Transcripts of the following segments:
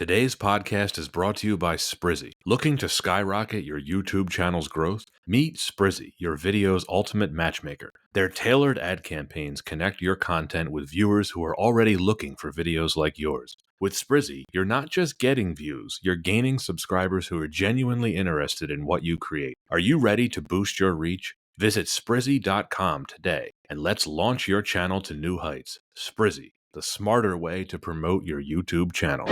Today's podcast is brought to you by Sprizzy. Looking to skyrocket your YouTube channel's growth? Meet Sprizzy, your video's ultimate matchmaker. Their tailored ad campaigns connect your content with viewers who are already looking for videos like yours. With Sprizzy, you're not just getting views, you're gaining subscribers who are genuinely interested in what you create. Are you ready to boost your reach? Visit Sprizzy.com today and let's launch your channel to new heights. Sprizzy, the smarter way to promote your YouTube channel.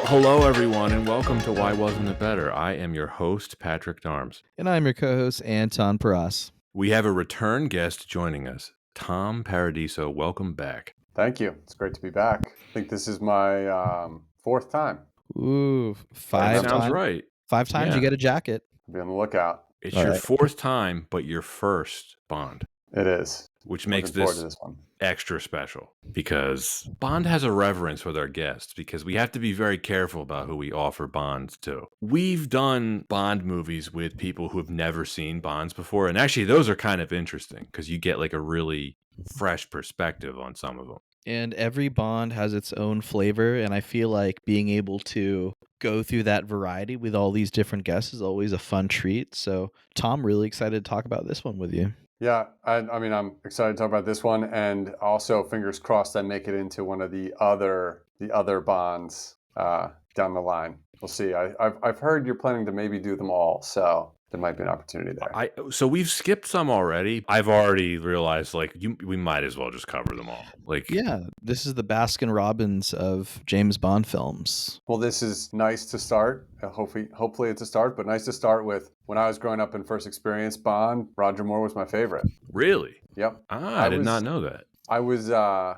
Hello, everyone, and welcome to Why Wasn't It Better? I am your host, Patrick Darms. And I'm your co-host, Tom Paradiso. We have a return guest joining us, Tom Paradiso. Welcome back. Thank you. It's great to be back. I think this is my fourth time. Ooh, five Sounds times. right. 5 times you get a jacket. Be on the lookout. It's All your right. fourth time, but your first Bond, It is. which makes Looking forward this to this one. extra special because Bond has a reverence with our guests because we have to be very careful about who we offer Bonds to. We've done Bond movies with people who have never seen Bonds before, and actually those are kind of interesting because you get like a really fresh perspective on some of them. And every Bond has its own flavor, and I feel like being able to go through that variety with all these different guests is always a fun treat. So, Tom, really excited to talk about this one with you. Yeah, I mean, I'm excited to talk about this one, and also fingers crossed I make it into one of the other Bonds down the line. We'll see. I've heard you're planning to maybe do them all, so there might be an opportunity there. So we've skipped some already. I've already realized we might as well just cover them all. Yeah, this is the Baskin Robbins of James Bond films. Well, this is nice to start. Hopefully it's a start, but nice to start with. When I was growing up and first experienced Bond, Roger Moore was my favorite. Really? Yep. I did not know that. I was, I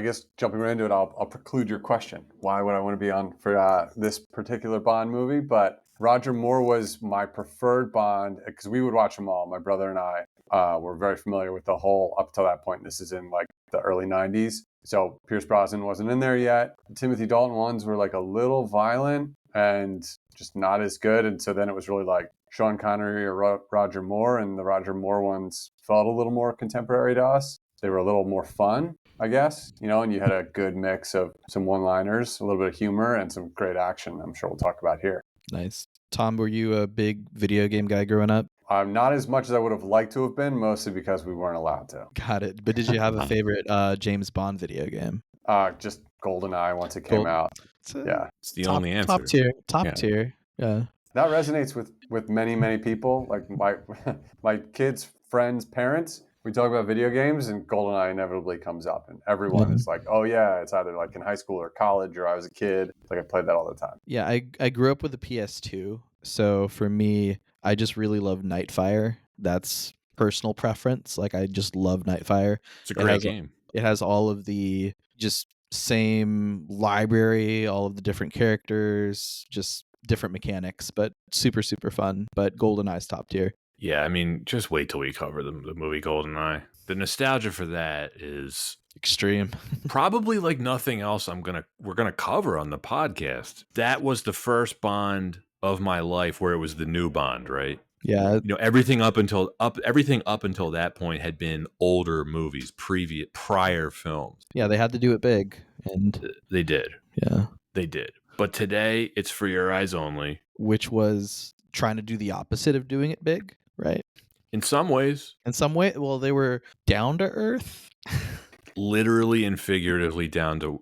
guess jumping right into it, I'll preclude your question. Why would I want to be on for this particular Bond movie? But Roger Moore was my preferred Bond because we would watch them all. My brother and I were very familiar with the whole up till that point. This is in like the early 90s. So Pierce Brosnan wasn't in there yet. The Timothy Dalton ones were like a little violent and just not as good. And so then it was really like Sean Connery or Roger Moore. And the Roger Moore ones felt a little more contemporary to us. They were a little more fun, I guess, and you had a good mix of some one-liners, a little bit of humor, and some great action I'm sure we'll talk about here. Nice. Tom, were you a big video game guy growing up? Not as much as I would have liked to have been, mostly because we weren't allowed to. Got it. But did you have a favorite James Bond video game? Just GoldenEye once it came out. Yeah. It's the only answer. Top tier. Yeah. That resonates with many, many people. Like my kids' friends' parents. We talk about video games and GoldenEye inevitably comes up and everyone is like, oh yeah, it's either like in high school or college or I was a kid. Like I played that all the time. Yeah, I grew up with a PS2. So for me, I just really love Nightfire. That's personal preference. Like I just love Nightfire. It's a great game. It has all of the just same library, all of the different characters, just different mechanics, but super, super fun. But GoldenEye's top tier. Yeah, I mean, just wait till we cover the movie GoldenEye. The nostalgia for that is extreme. Probably like nothing else we're gonna cover on the podcast. That was the first Bond of my life where it was the new Bond, right? Yeah. Everything up until that point had been older movies, prior films. Yeah, they had to do it big, and they did. Yeah, they did. But today, it's for your eyes only, which was trying to do the opposite of doing it big, right? In some ways. Well, they were down to earth. Literally and figuratively down to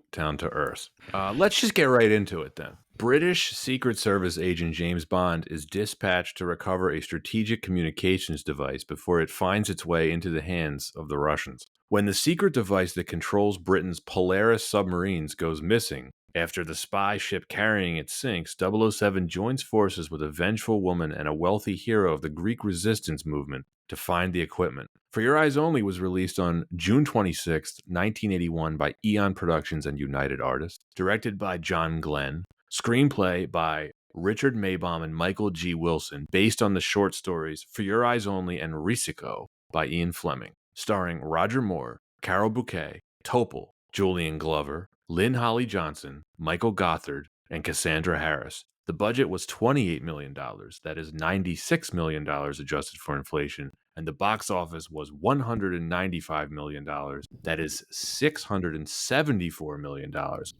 earth. Let's just get right into it then. British Secret Service agent James Bond is dispatched to recover a strategic communications device before it finds its way into the hands of the Russians. When the secret device that controls Britain's Polaris submarines goes missing, After the spy ship carrying it sinks, 007 joins forces with a vengeful woman and a wealthy hero of the Greek resistance movement to find the equipment. For Your Eyes Only was released on June 26, 1981 by Eon Productions and United Artists, directed by John Glenn, screenplay by Richard Maybaum and Michael G. Wilson, based on the short stories For Your Eyes Only and Risico by Ian Fleming, starring Roger Moore, Carol Bouquet, Topol, Julian Glover, Lynn Holly Johnson, Michael Gothard, and Cassandra Harris. The budget was $28 million. That is $96 million adjusted for inflation. And the box office was $195 million. That is $674 million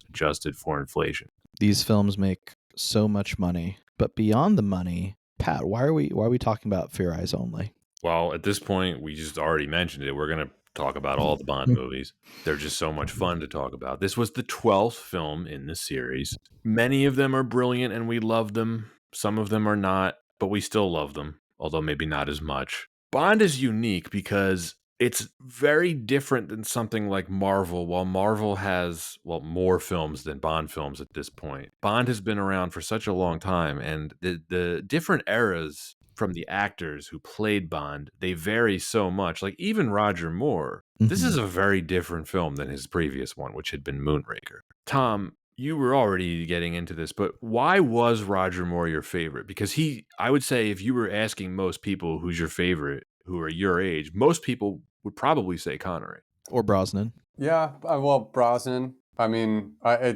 adjusted for inflation. These films make so much money, but beyond the money, Pat, why are we talking about For Your Eyes Only? Well, at this point, we just already mentioned it. We're going to talk about all the Bond movies. They're just so much fun to talk about. This was the 12th film in the series. Many of them are brilliant and we love them. Some of them are not, but we still love them, although maybe not as much. Bond is unique because it's very different than something like Marvel. While Marvel has, more films than Bond films at this point, Bond has been around for such a long time, and the different eras from the actors who played Bond, they vary so much. Like even Roger Moore, this is a very different film than his previous one, which had been Moonraker. Tom, you were already getting into this, but why was Roger Moore your favorite? Because I would say if you were asking most people who's your favorite who are your age, most people would probably say Connery. Or Brosnan. Yeah, well, Brosnan. I mean, I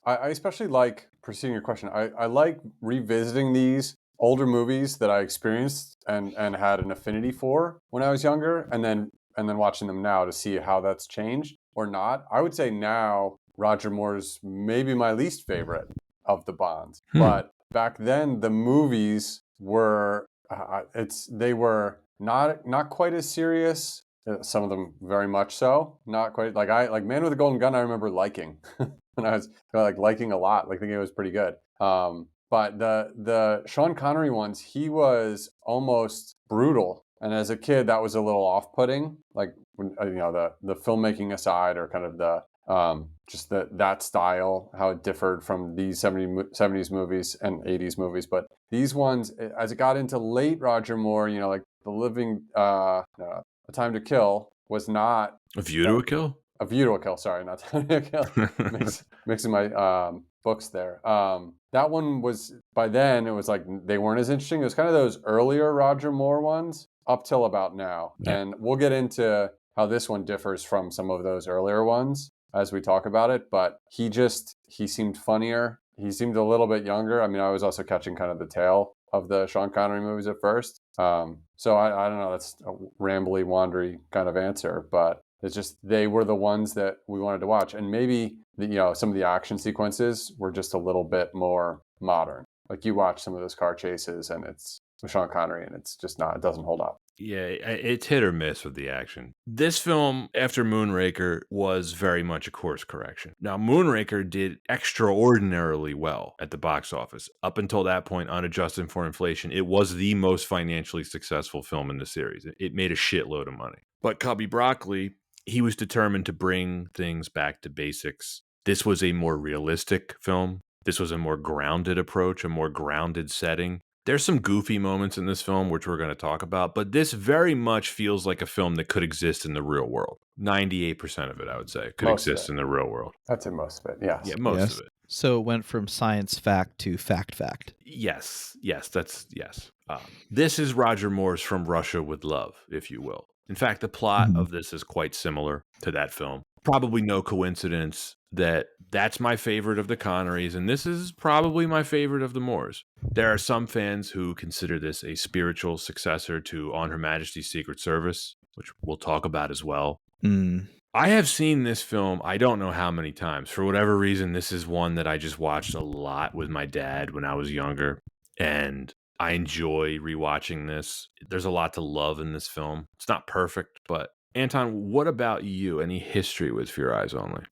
especially like, pursuing your question, I like revisiting these older movies that I experienced and had an affinity for when I was younger, and then watching them now to see how that's changed or not. I would say now Roger Moore's maybe my least favorite of the Bonds, but back then the movies were they were not quite as serious. Some of them very much so, not quite like Man with a Golden Gun. I remember liking when I was liking a lot, thinking it was pretty good. But the Sean Connery ones, he was almost brutal, and as a kid, that was a little off-putting. Like when the filmmaking aside, or kind of the just that style, how it differed from these 70s movies and 80s movies. But these ones, as it got into late Roger Moore, like The Living, A Time to Kill was not A View to a Kill? A View to a Kill, sorry, not Time to Kill. Mixing my books there. That one was, by then, it was like they weren't as interesting. It was kind of those earlier Roger Moore ones up till about now. Yeah. And we'll get into how this one differs from some of those earlier ones as we talk about it. But he seemed funnier. He seemed a little bit younger. I mean, I was also catching kind of the tail of the Sean Connery movies at first. So I don't know, that's a rambly, wandery kind of answer, but it's just they were the ones that we wanted to watch. And maybe some of the action sequences were just a little bit more modern. Like you watch some of those car chases and it's with Sean Connery and it's just it doesn't hold up. Yeah, it's hit or miss with the action. This film, after Moonraker, was very much a course correction. Now, Moonraker did extraordinarily well at the box office. Up until that point, unadjusted for inflation, it was the most financially successful film in the series. It made a shitload of money. But Cubby Broccoli, he was determined to bring things back to basics. This was a more realistic film. This was a more grounded approach, a more grounded setting. There's some goofy moments in this film, which we're going to talk about, but this very much feels like a film that could exist in the real world. 98% of it, I would say, could exist in the real world. That's in most of it, yes. Yeah, most of it. So it went from science fact to fact. Yes. This is Roger Moore's From Russia with Love, if you will. In fact, the plot of this is quite similar to that film. Probably no coincidence that that's my favorite of the Connerys, and this is probably my favorite of the Moores. There are some fans who consider this a spiritual successor to On Her Majesty's Secret Service, which we'll talk about as well. I have seen this film, I don't know how many times. For whatever reason, this is one that I just watched a lot with my dad when I was younger, and I enjoy rewatching this. There's a lot to love in this film. It's not perfect, but Anton, what about you? Any history with For Your Eyes Only?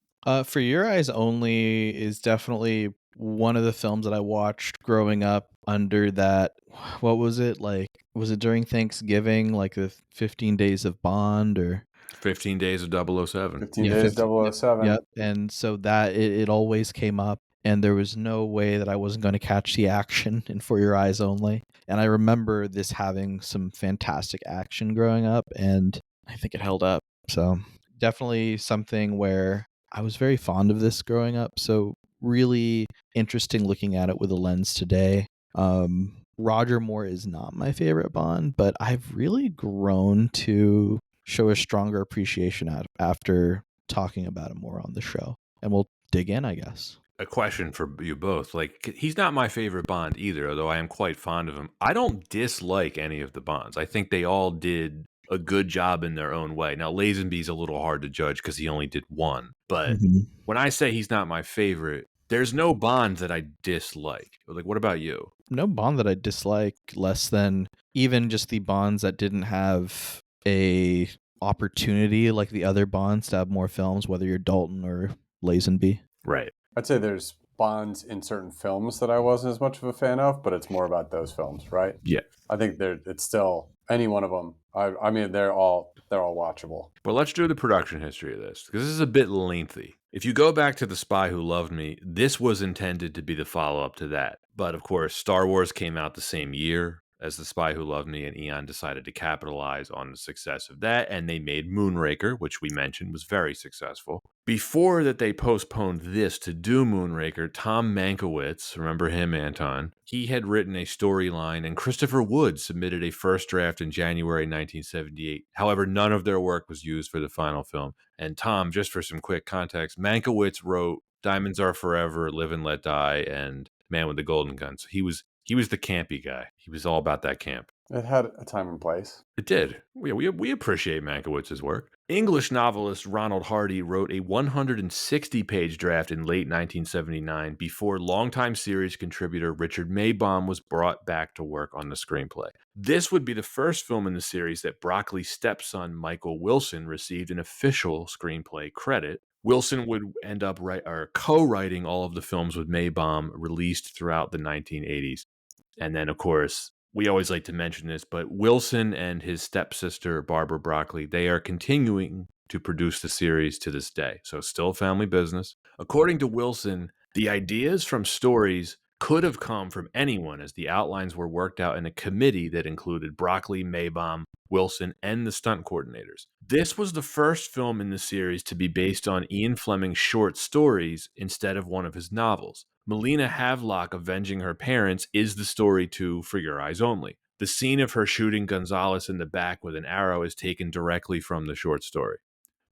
For Your Eyes Only is definitely one of the films that I watched growing up under that. What was it like? Was it during Thanksgiving, like the 15 Days of Bond, or 15 Days of 007? 15 Days 007. Yep. And so that it always came up. and there was no way that I wasn't going to catch the action in For Your Eyes Only. And I remember this having some fantastic action growing up, and I think it held up. So definitely something where I was very fond of this growing up. So really interesting looking at it with a lens today. Roger Moore is not my favorite Bond, but I've really grown to show a stronger appreciation after talking about him more on the show. And we'll dig in, I guess. A question for you both. Like, he's not my favorite Bond either, although I am quite fond of him. I don't dislike any of the Bonds. I think they all did a good job in their own way. Now, Lazenby's a little hard to judge because he only did one. But when I say he's not my favorite, there's no Bond that I dislike. Like, what about you? No Bond that I dislike less than even just the Bonds that didn't have a opportunity like the other Bonds to have more films, whether you're Dalton or Lazenby. Right. I'd say there's Bonds in certain films that I wasn't as much of a fan of, but it's more about those films, right? Yeah. I think it's still any one of them. I mean, they're all watchable. But let's do the production history of this, because this is a bit lengthy. If you go back to The Spy Who Loved Me, this was intended to be the follow-up to that. But of course, Star Wars came out the same year as The Spy Who Loved Me, and Eon decided to capitalize on the success of that, and they made Moonraker, which we mentioned was very successful. Before that they postponed this to do Moonraker, Tom Mankiewicz, remember him, Anton? He had written a storyline, and Christopher Wood submitted a first draft in January 1978. However, none of their work was used for the final film. And Tom, just for some quick context, Mankiewicz wrote Diamonds Are Forever, Live and Let Die, and Man with the Golden Gun. So he was the campy guy. He was all about that camp. It had a time and place. It did. We appreciate Mankiewicz's work. English novelist Ronald Hardy wrote a 160-page draft in late 1979 before longtime series contributor Richard Maybaum was brought back to work on the screenplay. This would be the first film in the series that Broccoli's stepson Michael Wilson received an official screenplay credit. Wilson would end up co-writing all of the films with Maybaum released throughout the 1980s. And then, of course, we always like to mention this, but Wilson and his stepsister, Barbara Broccoli, they are continuing to produce the series to this day. So still family business. According to Wilson, the ideas from stories could have come from anyone as the outlines were worked out in a committee that included Broccoli, Maybaum, Wilson, and the stunt coordinators. This was the first film in the series to be based on Ian Fleming's short stories instead of one of his novels. Melina Havelock avenging her parents is the story to For Your Eyes Only. The scene of her shooting Gonzalez in the back with an arrow is taken directly from the short story.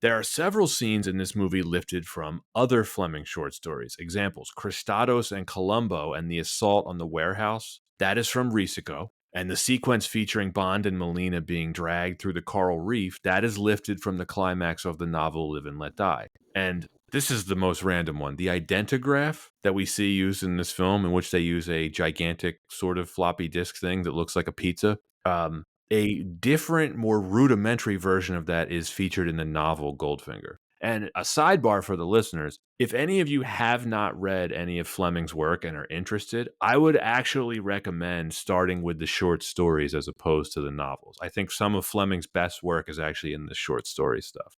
There are several scenes in this movie lifted from other Fleming short stories. Examples, Cristados and Columbo and the assault on the warehouse. That is from Risico. And the sequence featuring Bond and Melina being dragged through the coral reef, that is lifted from the climax of the novel Live and Let Die. And this is the most random one. The identigraph that we see used in this film, in which they use a gigantic sort of floppy disk thing that looks like a pizza, a different, more rudimentary version of that is featured in the novel Goldfinger. And a sidebar for the listeners, if any of you have not read any of Fleming's work and are interested, I would actually recommend starting with the short stories as opposed to the novels. I think some of Fleming's best work is actually in the short story stuff.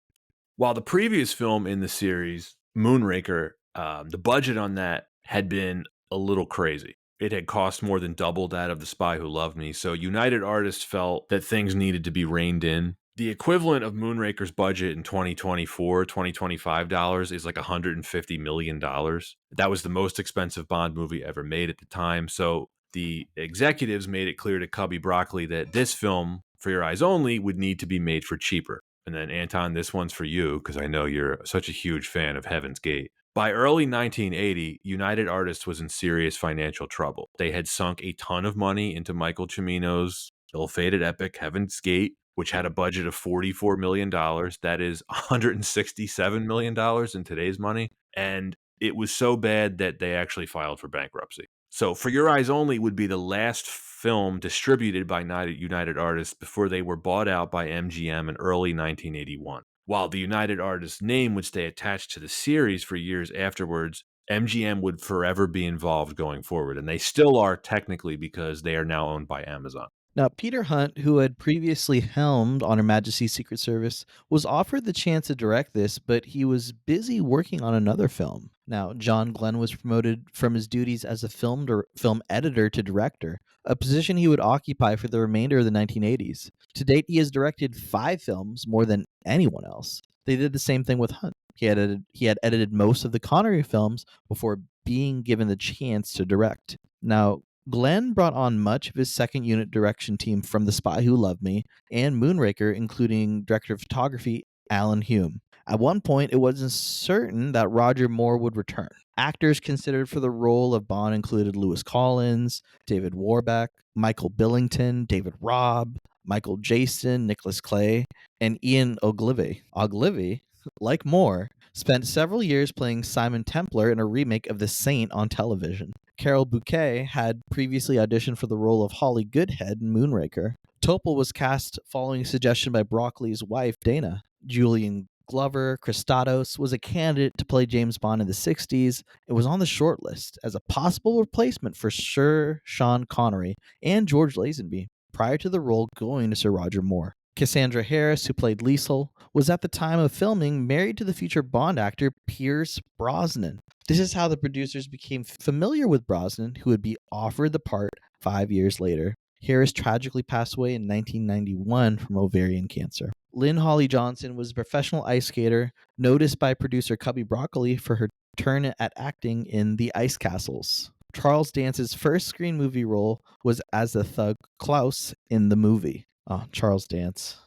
While the previous film in the series, Moonraker, the budget on that had been a little crazy. It had cost more than double that of The Spy Who Loved Me, so United Artists felt that things needed to be reined in. The equivalent of Moonraker's budget in 2024, $2025 is like $150 million. That was the most expensive Bond movie ever made at the time, so the executives made it clear to Cubby Broccoli that this film, For Your Eyes Only, would need to be made for cheaper. And then, Anton, this one's for you, because I know you're such a huge fan of Heaven's Gate. By early 1980, United Artists was in serious financial trouble. They had sunk a ton of money into Michael Cimino's ill-fated epic Heaven's Gate, which had a budget of $44 million. That is $167 million in today's money. And it was so bad that they actually filed for bankruptcy. So For Your Eyes Only would be the last film distributed by United Artists before they were bought out by MGM in early 1981. While the United Artists name would stay attached to the series for years afterwards, MGM would forever be involved going forward. And they still are technically, because they are now owned by Amazon. Now, Peter Hunt, who had previously helmed on Her Majesty's Secret Service, was offered the chance to direct this, but he was busy working on another film. Now, John Glenn was promoted from his duties as a film editor to director, a position he would occupy for the remainder of the 1980s. To date, he has directed 5 films, more than anyone else. They did the same thing with Hunt. He had edited most of the Connery films before being given the chance to direct. Now, Glenn brought on much of his second unit direction team from The Spy Who Loved Me and Moonraker, including director of photography Alan Hume. At one point, it wasn't certain that Roger Moore would return. Actors considered for the role of Bond included Lewis Collins, David Warbeck, Michael Billington, David Robb, Michael Jason, Nicholas Clay, and Ian Ogilvy. Ogilvy, like Moore, spent several years playing Simon Templar in a remake of The Saint on television. Carol Bouquet had previously auditioned for the role of Holly Goodhead in Moonraker. Topol was cast following a suggestion by Broccoli's wife, Dana. Julian Glover Christados was a candidate to play James Bond in the 60s. It was on the shortlist as a possible replacement for Sir Sean Connery and George Lazenby, prior to the role going to Sir Roger Moore. Cassandra Harris, who played Liesl, was at the time of filming married to the future Bond actor Pierce Brosnan. This is how the producers became familiar with Brosnan, who would be offered the part 5 years later. Harris tragically passed away in 1991 from ovarian cancer. Lynn Holly Johnson was a professional ice skater, noticed by producer Cubby Broccoli for her turn at acting in The Ice Castles. Charles Dance's first screen movie role was as the thug Klaus in the movie. Oh, Charles Dance.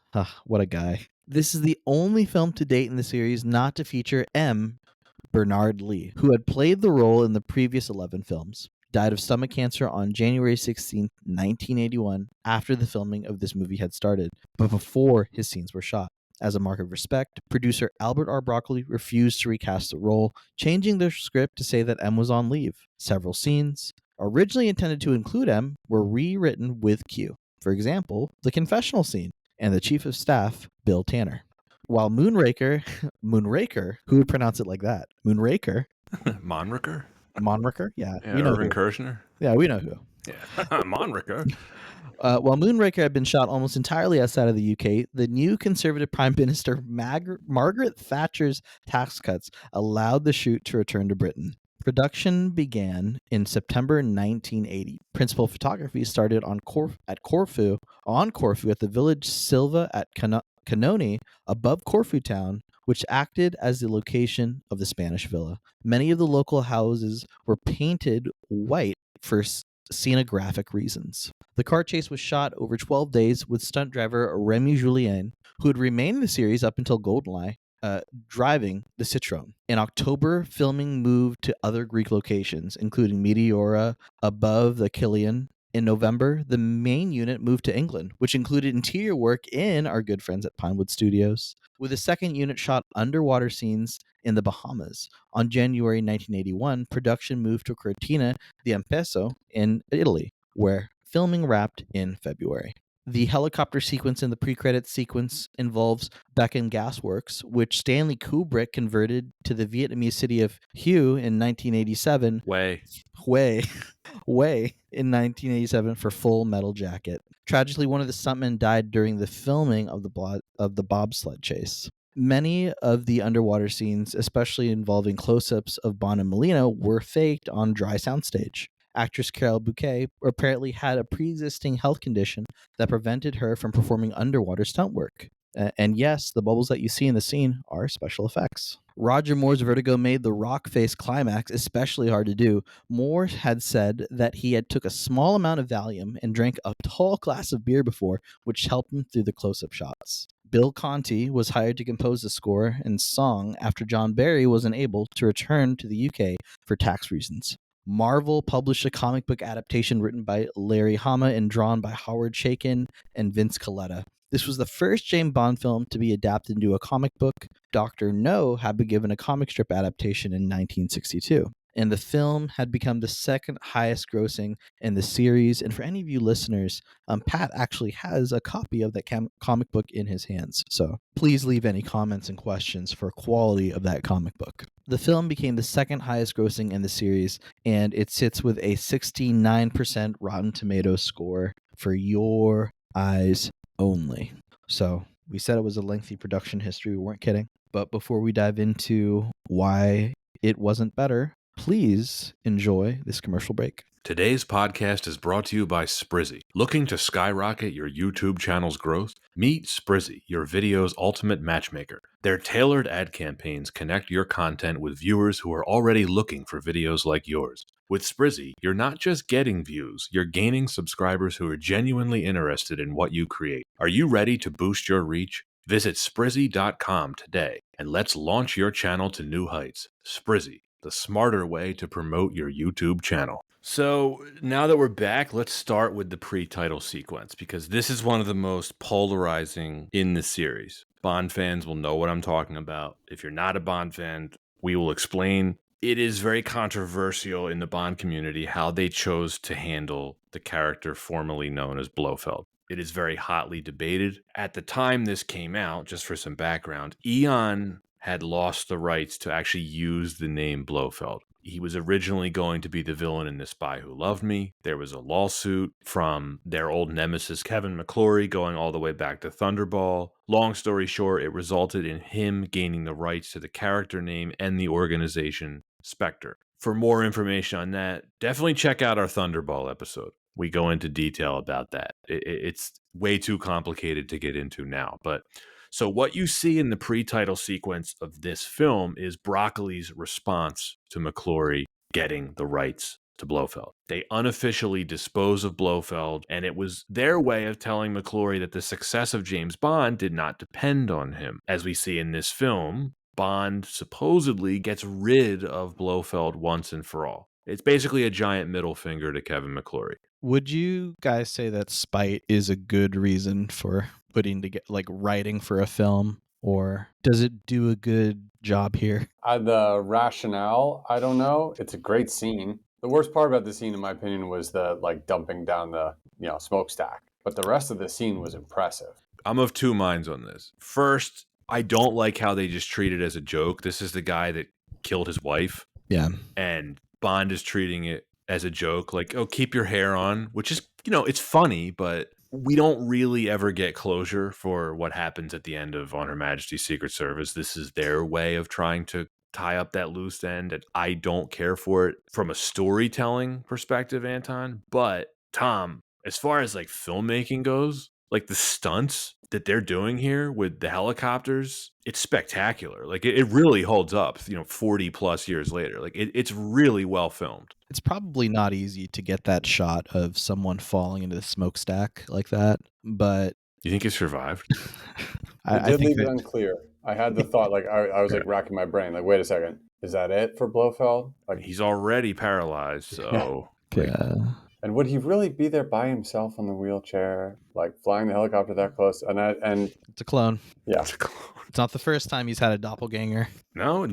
What a guy. This is the only film to date in the series not to feature M. Bernard Lee, who had played the role in the previous 11 films. Died of stomach cancer on January 16, 1981, after the filming of this movie had started, but before his scenes were shot. As a mark of respect, producer Albert R. Broccoli refused to recast the role, changing the script to say that M was on leave. Several scenes, originally intended to include M, were rewritten with Q. For example, the confessional scene and the chief of staff, Bill Tanner. While Moonraker, who would pronounce it like that? Moonraker? Monraker? Monraker? Yeah, Yeah, we know Irvin who. Kershner? Yeah, we know who. Yeah, Monraker. While Moonraker had been shot almost entirely outside of the UK, the new Conservative Prime Minister Margaret Thatcher's tax cuts allowed the shoot to return to Britain. Production began in September 1980. Principal photography started on Corfu at the village Silva at Canoni, above Corfu town, which acted as the location of the Spanish villa. Many of the local houses were painted white for scenographic reasons. The car chase was shot over 12 days with stunt driver Remy Julien, who had remained in the series up until Goldeneye, driving the Citroën. In October, filming moved to other Greek locations, including Meteora above the Kilian. In November, the main unit moved to England, which included interior work in our good friends at Pinewood Studios, with a second unit shot underwater scenes in the Bahamas. On January 1981, production moved to Cortina d'Ampezzo in Italy, where filming wrapped in February. The helicopter sequence in the pre-credits sequence involves Beacon Gas Works, which Stanley Kubrick converted to the Vietnamese city of Hue in 1987. Way in 1987 for Full Metal Jacket. Tragically, one of the stuntmen died during the filming of the bobsled chase. Many of the underwater scenes, especially involving close-ups of Bond and Molina, were faked on dry soundstage. Actress Carol Bouquet apparently had a pre-existing health condition that prevented her from performing underwater stunt work. And yes, the bubbles that you see in the scene are special effects. Roger Moore's Vertigo made the rock face climax especially hard to do. Moore had said that he had took a small amount of Valium and drank a tall glass of beer before, which helped him through the close-up shots. Bill Conti was hired to compose the score and song after John Barry wasn't able to return to the UK for tax reasons. Marvel published a comic book adaptation written by Larry Hama and drawn by Howard Chaykin and Vince Colletta. This was the first James Bond film to be adapted into a comic book. Dr. No had been given a comic strip adaptation in 1962. And the film had become the second highest grossing in the series. And for any of you listeners, Pat actually has a copy of that comic book in his hands. So please leave any comments and questions for quality of that comic book. The film became the second highest grossing in the series, and it sits with a 69% Rotten Tomatoes score for your eyes only. So we said it was a lengthy production history. We weren't kidding. But before we dive into why it wasn't better, please enjoy this commercial break. Today's podcast is brought to you by Sprizzy. Looking to skyrocket your YouTube channel's growth? Meet Sprizzy, your video's ultimate matchmaker. Their tailored ad campaigns connect your content with viewers who are already looking for videos like yours. With Sprizzy, you're not just getting views, you're gaining subscribers who are genuinely interested in what you create. Are you ready to boost your reach? Visit Sprizzy.com today and let's launch your channel to new heights. Sprizzy, the smarter way to promote your YouTube channel. So now that we're back, let's start with the pre-title sequence because this is one of the most polarizing in the series. Bond fans will know what I'm talking about. If you're not a Bond fan, we will explain. It is very controversial in the Bond community how they chose to handle the character formerly known as Blofeld. It is very hotly debated. At the time this came out, just for some background, Eon had lost the rights to actually use the name Blofeld. He was originally going to be the villain in The Spy Who Loved Me. There was a lawsuit from their old nemesis, Kevin McClory, going all the way back to Thunderball. Long story short, it resulted in him gaining the rights to the character name and the organization Spectre. For more information on that, definitely check out our Thunderball episode. We go into detail about that. It's way too complicated to get into now, but so what you see in the pre-title sequence of this film is Broccoli's response to McClory getting the rights to Blofeld. They unofficially dispose of Blofeld, and it was their way of telling McClory that the success of James Bond did not depend on him. As we see in this film, Bond supposedly gets rid of Blofeld once and for all. It's basically a giant middle finger to Kevin McClory. Would you guys say that spite is a good reason for putting together, like writing for a film, or does it do a good job here? The rationale, I don't know. It's a great scene. The worst part about the scene, in my opinion, was the dumping down the smokestack. But the rest of the scene was impressive. I'm of two minds on this. First, I don't like how they just treat it as a joke. This is the guy that killed his wife. Yeah. And Bond is treating it as a joke, like, oh, keep your hair on, which is, it's funny, but we don't really ever get closure for what happens at the end of On Her Majesty's Secret Service. This is their way of trying to tie up that loose end, and I don't care for it from a storytelling perspective, Anton. But Tom, as far as like filmmaking goes, like the stunts that they're doing here with the helicopters, it's spectacular. Like it really holds up, 40 plus years later. Like it's really well filmed. It's probably not easy to get that shot of someone falling into the smokestack like that, but You think it survived? It I did think leave it that unclear. I had the thought, I was like racking my brain, like, wait a second, is that it for Blofeld? Like, He's already paralyzed, so and would he really be there by himself on the wheelchair, like flying the helicopter that close? And it's a clone. yeah, it's a clone. It's not the first time he's had a doppelganger. No,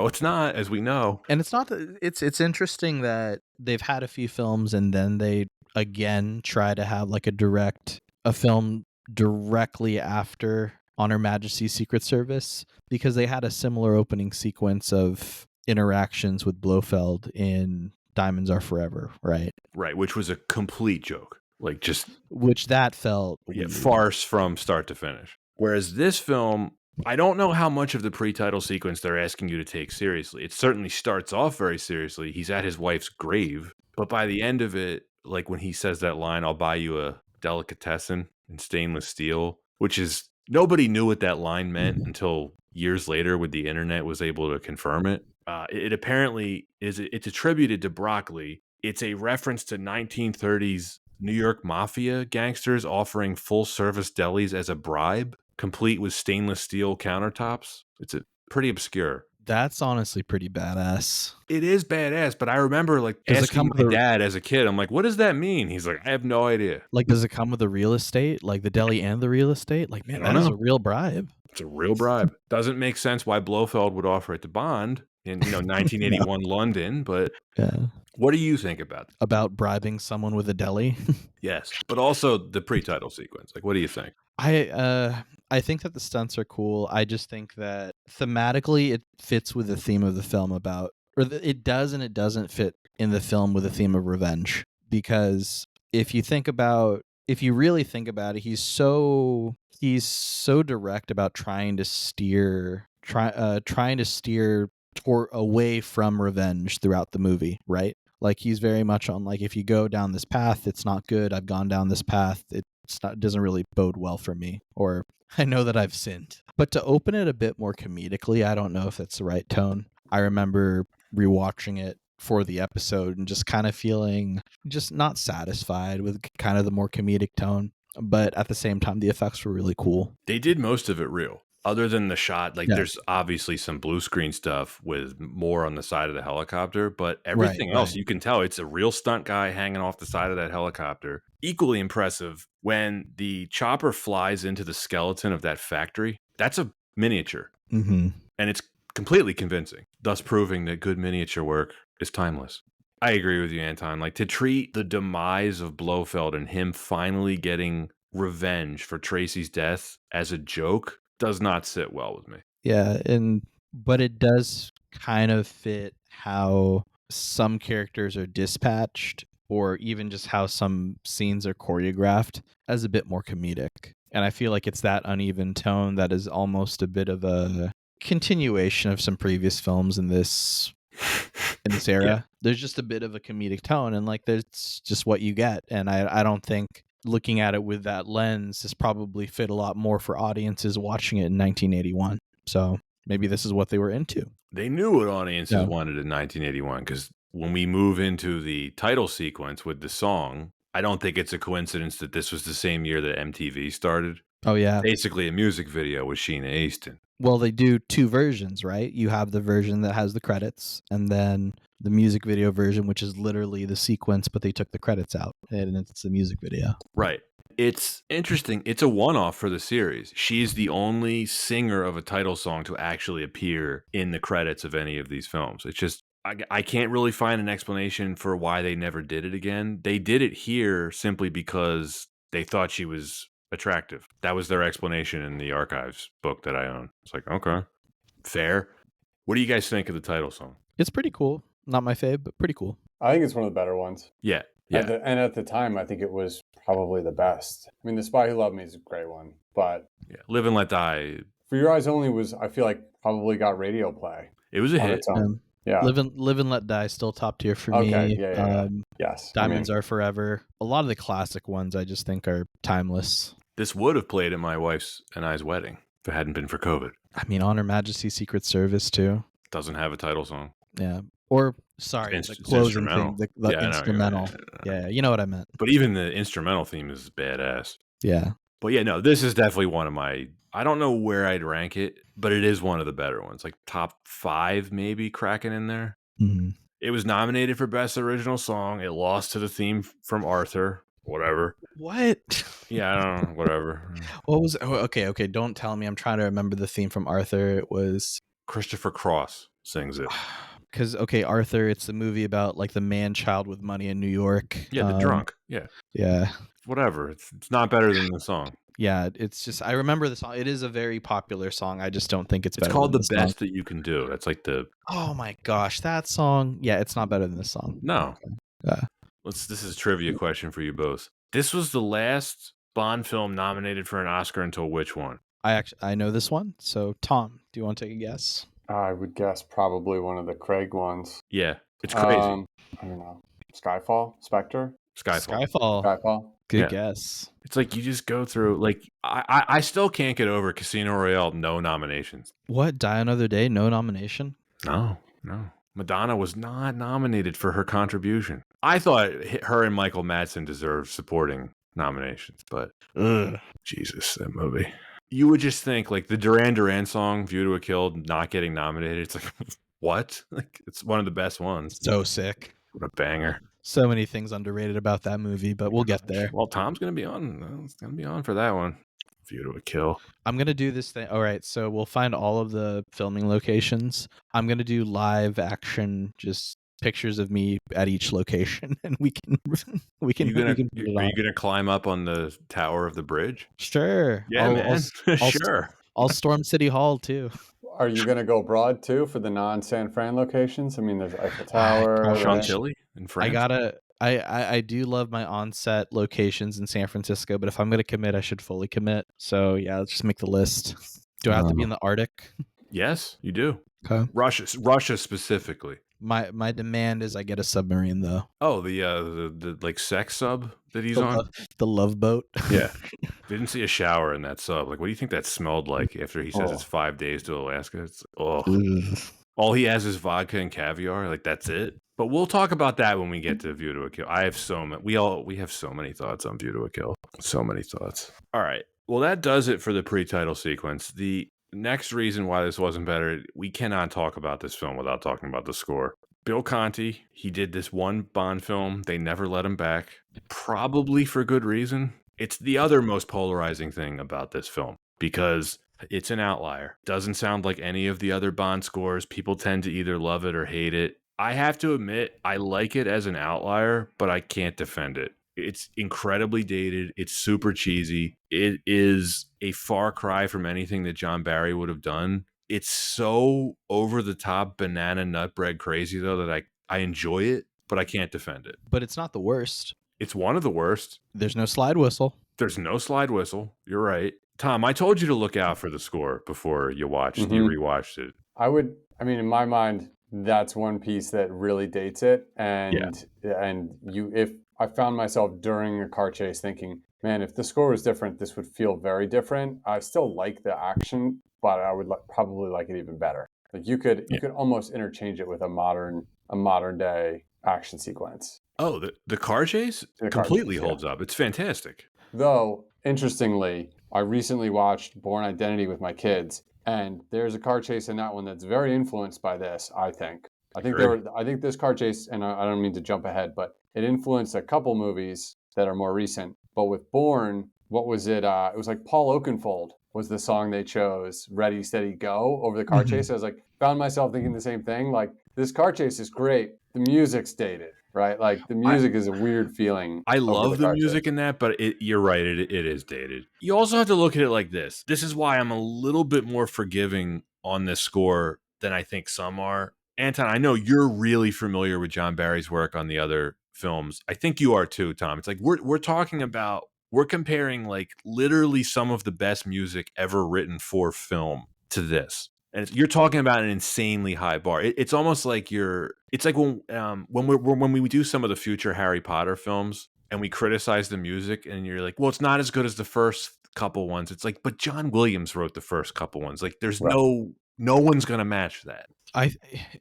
it's not, as we know. And it's not that it's interesting that they've had a few films and then they again try to have like a film directly after On Her Majesty's Secret Service, because they had a similar opening sequence of interactions with Blofeld in Diamonds Are Forever, right? Right, which was a complete joke. Like just Which that felt weird. farce from start to finish. Whereas this film, I don't know how much of the pre-title sequence they're asking you to take seriously. It certainly starts off very seriously. He's at his wife's grave, but by the end of it, like when he says that line, "I'll buy you a delicatessen in stainless steel," which is, nobody knew what that line meant until years later when the internet was able to confirm it. It apparently it's attributed to Broccoli. It's a reference to 1930s New York mafia gangsters offering full-service delis as a bribe, complete with stainless steel countertops. It's pretty obscure. That's honestly pretty badass. It is badass, but I remember like Does it asking come my with a- dad as a kid, I'm like, what does that mean? He's like, I have no idea. Like, does it come with the real estate? Like the deli and the real estate? Like, man, I don't that is know. a real bribe. It's a real bribe. Doesn't make sense why Blofeld would offer it to Bond in 1981 London, but Yeah. what do you think about that? About bribing someone with a deli? Yes, but also the pre-title sequence. Like, what do you think? I think that the stunts are cool. I just think that thematically it fits with the theme of the film it does and it doesn't fit in the film with the theme of revenge, because if you really think about it, he's so direct about trying to steer away from revenge throughout the movie, right? Like he's very much on like, if you go down this path, it's not good. I've gone down this path. It doesn't really bode well for me, or I know that I've sinned. But to open it a bit more comedically, I don't know if that's the right tone. I remember rewatching it for the episode and just kind of feeling just not satisfied with kind of the more comedic tone. But at the same time, the effects were really cool. They did most of it real. Other than the shot, like Yeah. there's obviously some blue screen stuff with more on the side of the helicopter, but Right, everything else, right. you can tell it's a real stunt guy hanging off the side of that helicopter. Equally impressive when the chopper flies into the skeleton of that factory. That's a miniature, Mm-hmm. and it's completely convincing, thus proving that good miniature work is timeless. I agree with you, Anton. Like, to treat the demise of Blofeld and him finally getting revenge for Tracy's death as a joke does not sit well with me. Yeah, but it does kind of fit how some characters are dispatched, or even just how some scenes are choreographed, as a bit more comedic. And I feel like it's that uneven tone that is almost a bit of a continuation of some previous films in this era. Yeah. There's just a bit of a comedic tone, and like that's just what you get. And I don't think looking at it with that lens is probably fit a lot more for audiences watching it in 1981. So maybe this is what they were into. They knew what audiences wanted in 1981, because when we move into the title sequence with the song, I don't think it's a coincidence that this was the same year that MTV started. Oh yeah. Basically a music video with Sheena Easton. Well, they do two versions, right? You have the version that has the credits, and then the music video version, which is literally the sequence, but they took the credits out, and it's a music video. Right. It's interesting. It's a one-off for the series. She's the only singer of a title song to actually appear in the credits of any of these films. It's just, I can't really find an explanation for why they never did it again. They did it here simply because they thought she was attractive. That was their explanation in the archives book that I own. It's like, okay, fair. What do you guys think of the title song? It's pretty cool. Not my fave, but pretty cool. I think it's one of the better ones. Yeah. Yeah. And at the time, I think it was probably the best. I mean, The Spy Who Loved Me is a great one, but Yeah. Live and Let Die. For Your Eyes Only was, I feel like, probably got radio play. It was a on hit. its own. Yeah. Live and Let Die still top tier for me. Okay. Yeah. Yes. Diamonds Are Forever. A lot of the classic ones I just think are timeless. This would have played at my wife's and I's wedding if it hadn't been for COVID. I mean, On Her Majesty's Secret Service too. Doesn't have a title song. Yeah. Or sorry, the closing thing, the instrumental. Yeah, you know what I meant. But even the instrumental theme is badass. Yeah. But yeah, no, this is definitely one of my, I don't know where I'd rank it, but it is one of the better ones. Like top 5 maybe cracking in there. Mm-hmm. It was nominated for Best Original Song. It lost to the theme from Arthur. Whatever. What? Yeah, I don't know. Whatever. What was? Oh, okay. Don't tell me. I'm trying to remember the theme from Arthur. It was Christopher Cross sings it. Because Arthur. It's the movie about like the man-child with money in New York. Yeah, the drunk. Yeah. Yeah. Whatever. It's not better than the song. Yeah, it's just I remember the song. It is a very popular song. I just don't think it's better. It's called than The Best That You Can Do. That's like the. Oh my gosh, that song. Yeah, it's not better than this song. No. Okay. Yeah. This is a trivia question for you both. This was the last Bond film nominated for an Oscar until which one? I know this one. So Tom, do you want to take a guess? I would guess probably one of the Craig ones. Yeah, it's crazy. I don't know. Skyfall? Spectre? Skyfall. Good guess. It's like you just go through, like, I still can't get over Casino Royale, no nominations. What? Die Another Day, no nomination? No. Madonna was not nominated for her contribution. I thought her and Michael Madsen deserved supporting nominations, but Jesus, that movie. You would just think, like, the Duran Duran song, View to a Kill, not getting nominated. It's like, what? Like, it's one of the best ones. So sick. What a banger. So many things underrated about that movie, but we'll get there. Well, Tom's going to be on. It's going to be on for that one. View to a Kill. I'm going to do this thing. All right, so we'll find all of the filming locations. I'm going to do live action, just pictures of me at each location, and we can Are you gonna climb up on the tower of the bridge? Sure. Yeah, man. Sure. I'll storm City Hall too. Are you going to go broad too for the non-San Fran locations? I mean, there's Eiffel Tower, Chantilly in France. I do love my on-set locations in San Francisco, but if I'm gonna commit, I should fully commit. So yeah, let's just make the list. Do I have to be in the Arctic? Yes, you do. Okay. Russia specifically. My demand is I get a submarine though. Oh, the like sex sub that he's The on. the love boat. Yeah. Didn't see a shower in that sub. Like, what do you think that smelled like after he says it's Oh. 5 days to Alaska? It's oh, Ugh. all he has is vodka and caviar. Like, that's it. But we'll talk about that when we get to View to a Kill. I have so many. We have so many thoughts on View to a Kill. So many thoughts. All right. Well, that does it for the pre-title sequence. The next reason why this wasn't better, we cannot talk about this film without talking about the score. Bill Conti, he did this one Bond film. They never let him back, probably for good reason. It's the other most polarizing thing about this film because it's an outlier. Doesn't sound like any of the other Bond scores. People tend to either love it or hate it. I have to admit, I like it as an outlier, but I can't defend it. It's incredibly dated. It's super cheesy. It is a far cry from anything that John Barry would have done. It's so over the top banana nutbread crazy though that I enjoy it, but I can't defend it. But it's not the worst. It's one of the worst. There's no slide whistle. There's no slide whistle. You're right. Tom, I told you to look out for the score before you rewatched it. I mean, in my mind, that's one piece that really dates it. And if I found myself during a car chase thinking, man, if the score was different, this would feel very different. I still like the action, but I would probably like it even better. Like you could almost interchange it with a modern day action sequence. Oh, the car chase completely holds up. It's fantastic. Though, interestingly, I recently watched Bourne Identity with my kids, and there's a car chase in that one that's very influenced by this, I think. I think this car chase, and I don't mean to jump ahead, but it influenced a couple movies that are more recent. But with Bourne, what was it? It was like Paul Oakenfold was the song they chose, Ready, Steady, Go, over the car chase. I was like, found myself thinking the same thing. Like, this car chase is great. The music's dated, right? Like, the music is a weird feeling. I love the music in that, but you're right. It is dated. You also have to look at it like this. This is why I'm a little bit more forgiving on this score than I think some are. Anton, I know you're really familiar with John Barry's work on the other films. I think you are too, Tom. It's like we're comparing like literally some of the best music ever written for film to this. And you're talking about an insanely high bar. It's almost like it's like when we do some of the future Harry Potter films and we criticize the music and you're like, well, it's not as good as the first couple ones. It's like, but John Williams wrote the first couple ones. Like there's no one's going to match that.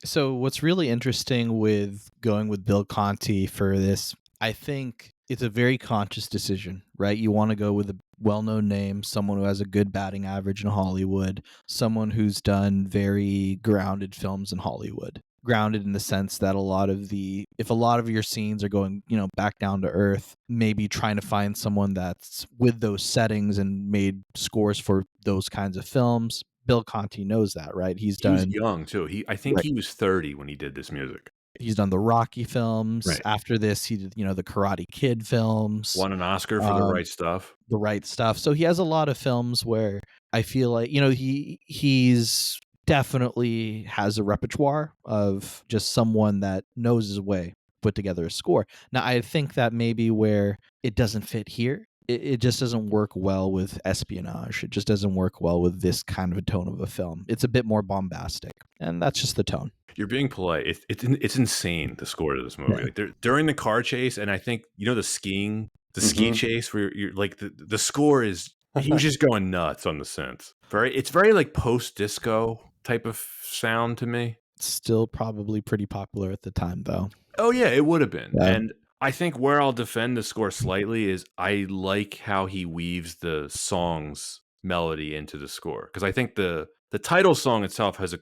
So what's really interesting with going with Bill Conti for this, I think it's a very conscious decision, right? You want to go with a well-known name, someone who has a good batting average in Hollywood, someone who's done very grounded films in Hollywood. Grounded in the sense that if a lot of your scenes are going, back down to earth, maybe trying to find someone that's with those settings and made scores for those kinds of films. Bill Conti knows that, right? He was young too. I think he was 30 when he did this music. He's done the Rocky films. Right. After this, he did, the Karate Kid films. Won an Oscar for The Right Stuff. The Right Stuff. So he has a lot of films where I feel like, he's definitely has a repertoire of just someone that knows his way, put together a score. Now, I think that maybe where it doesn't fit here, it just doesn't work well with espionage. It just doesn't work well with this kind of a tone of a film. It's a bit more bombastic, and that's just the tone. You're being polite. It's insane, the score to this movie. Yeah. Like during the car chase, and I think the ski chase where you're like the score is he was just going nuts on the synths. It's very like post disco type of sound to me. Still probably pretty popular at the time, though. Oh yeah, it would have been. Yeah. And I think where I'll defend the score slightly is I like how he weaves the song's melody into the score, because I think the title song itself has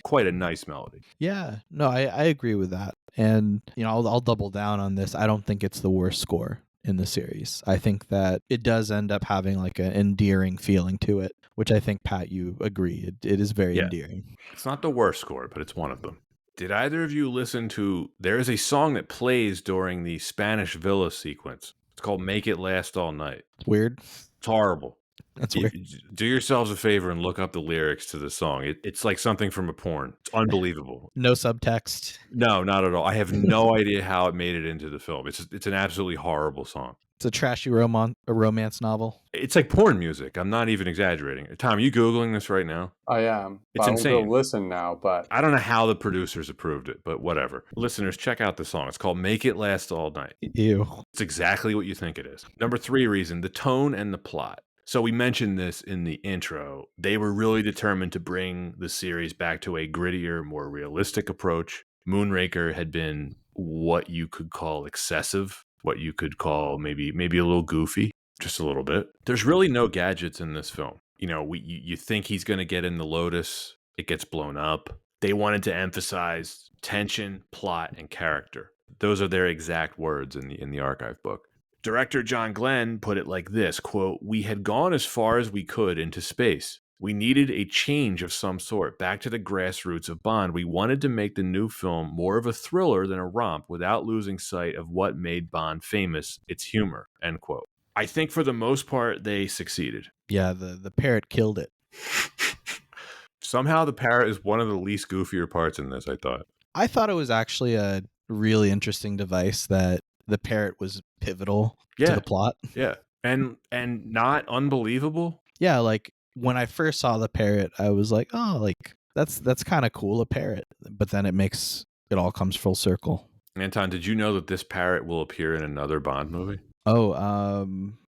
quite a nice melody. Yeah, no, I agree with that, and I'll double down on this. I don't think it's the worst score in the series. I think that it does end up having like an endearing feeling to it, which I think, Pat, you agree. It is very endearing. It's not the worst score, but it's one of them. Did either of you listen to, there is a song that plays during the Spanish villa sequence. It's called Make It Last All Night. Weird. It's horrible. That's weird. Do yourselves a favor and look up the lyrics to the song. It's like something from a porn. It's unbelievable. No subtext. No, not at all. I have no idea how it made it into the film. It's an absolutely horrible song. It's a trashy romance novel. It's like porn music. I'm not even exaggerating. Tom, are you Googling this right now? I am. It's I won't go insane. listen now, but I don't know how the producers approved it, but whatever. Listeners, check out the song. It's called Make It Last All Night. Ew. It's exactly what you think it is. Number 3 reason, the tone and the plot. So we mentioned this in the intro. They were really determined to bring the series back to a grittier, more realistic approach. Moonraker had been what you could call excessive, what you could call maybe a little goofy, just a little bit. There's really no gadgets in this film. You know, you think he's going to get in the Lotus, it gets blown up. They wanted to emphasize tension, plot, and character. Those are their exact words in the archive book. Director John Glenn put it like this, quote, "We had gone as far as we could into space. We needed a change of some sort, back to the grassroots of Bond. We wanted to make the new film more of a thriller than a romp without losing sight of what made Bond famous, its humor," end quote. I think for the most part, they succeeded. Yeah, the parrot killed it. Somehow the parrot is one of the least goofier parts in this, I thought. I thought it was actually a really interesting device that the parrot was pivotal to the plot. Yeah. And not unbelievable. Yeah, like when I first saw the parrot, I was like, oh, like that's kind of cool, a parrot. But then it all comes full circle. Anton, did you know that this parrot will appear in another Bond movie? Oh,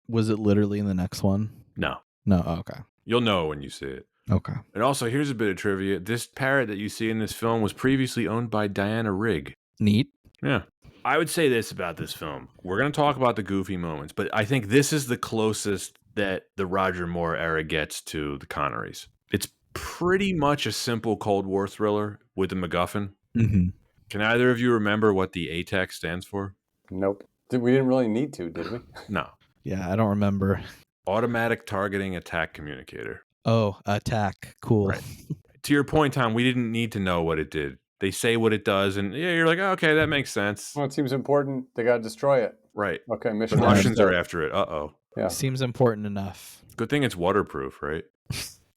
was it literally in the next one? No. No, okay. You'll know when you see it. Okay. And also, here's a bit of trivia. This parrot that you see in this film was previously owned by Diana Rigg. Neat. Yeah. I would say this about this film. We're going to talk about the goofy moments, but I think this is the closest that the Roger Moore era gets to the Connerys. It's pretty much a simple Cold War thriller with the MacGuffin. Mm-hmm. Can either of you remember what the ATAC stands for? nope. We didn't really need to, did we? No. Yeah, I don't remember. Automatic Targeting Attack Communicator. Oh, attack. Cool. Right. To your point, Tom, we didn't need to know what it did. They say what it does, and yeah, you're like, oh, okay, that makes sense. Well, it seems important. They got to destroy it. Right. Okay, The mission. Russians are understood. after it. Uh-oh. Yeah. Seems important enough. Good thing it's waterproof, right?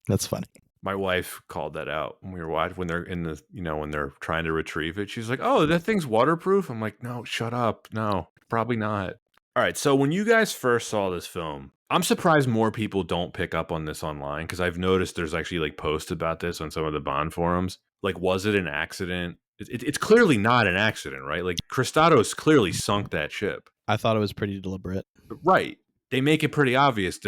That's funny. My wife called that out when we were watching, when they're in the, when they're trying to retrieve it. She's like, oh, that thing's waterproof? I'm like, no, shut up. No, probably not. All right, so when you guys first saw this film, I'm surprised more people don't pick up on this online, because I've noticed there's actually like posts about this on some of the Bond forums. Like, was it an accident? It's clearly not an accident, right? Like, Christados clearly sunk that ship. I thought it was pretty deliberate. Right. They make it pretty obvious.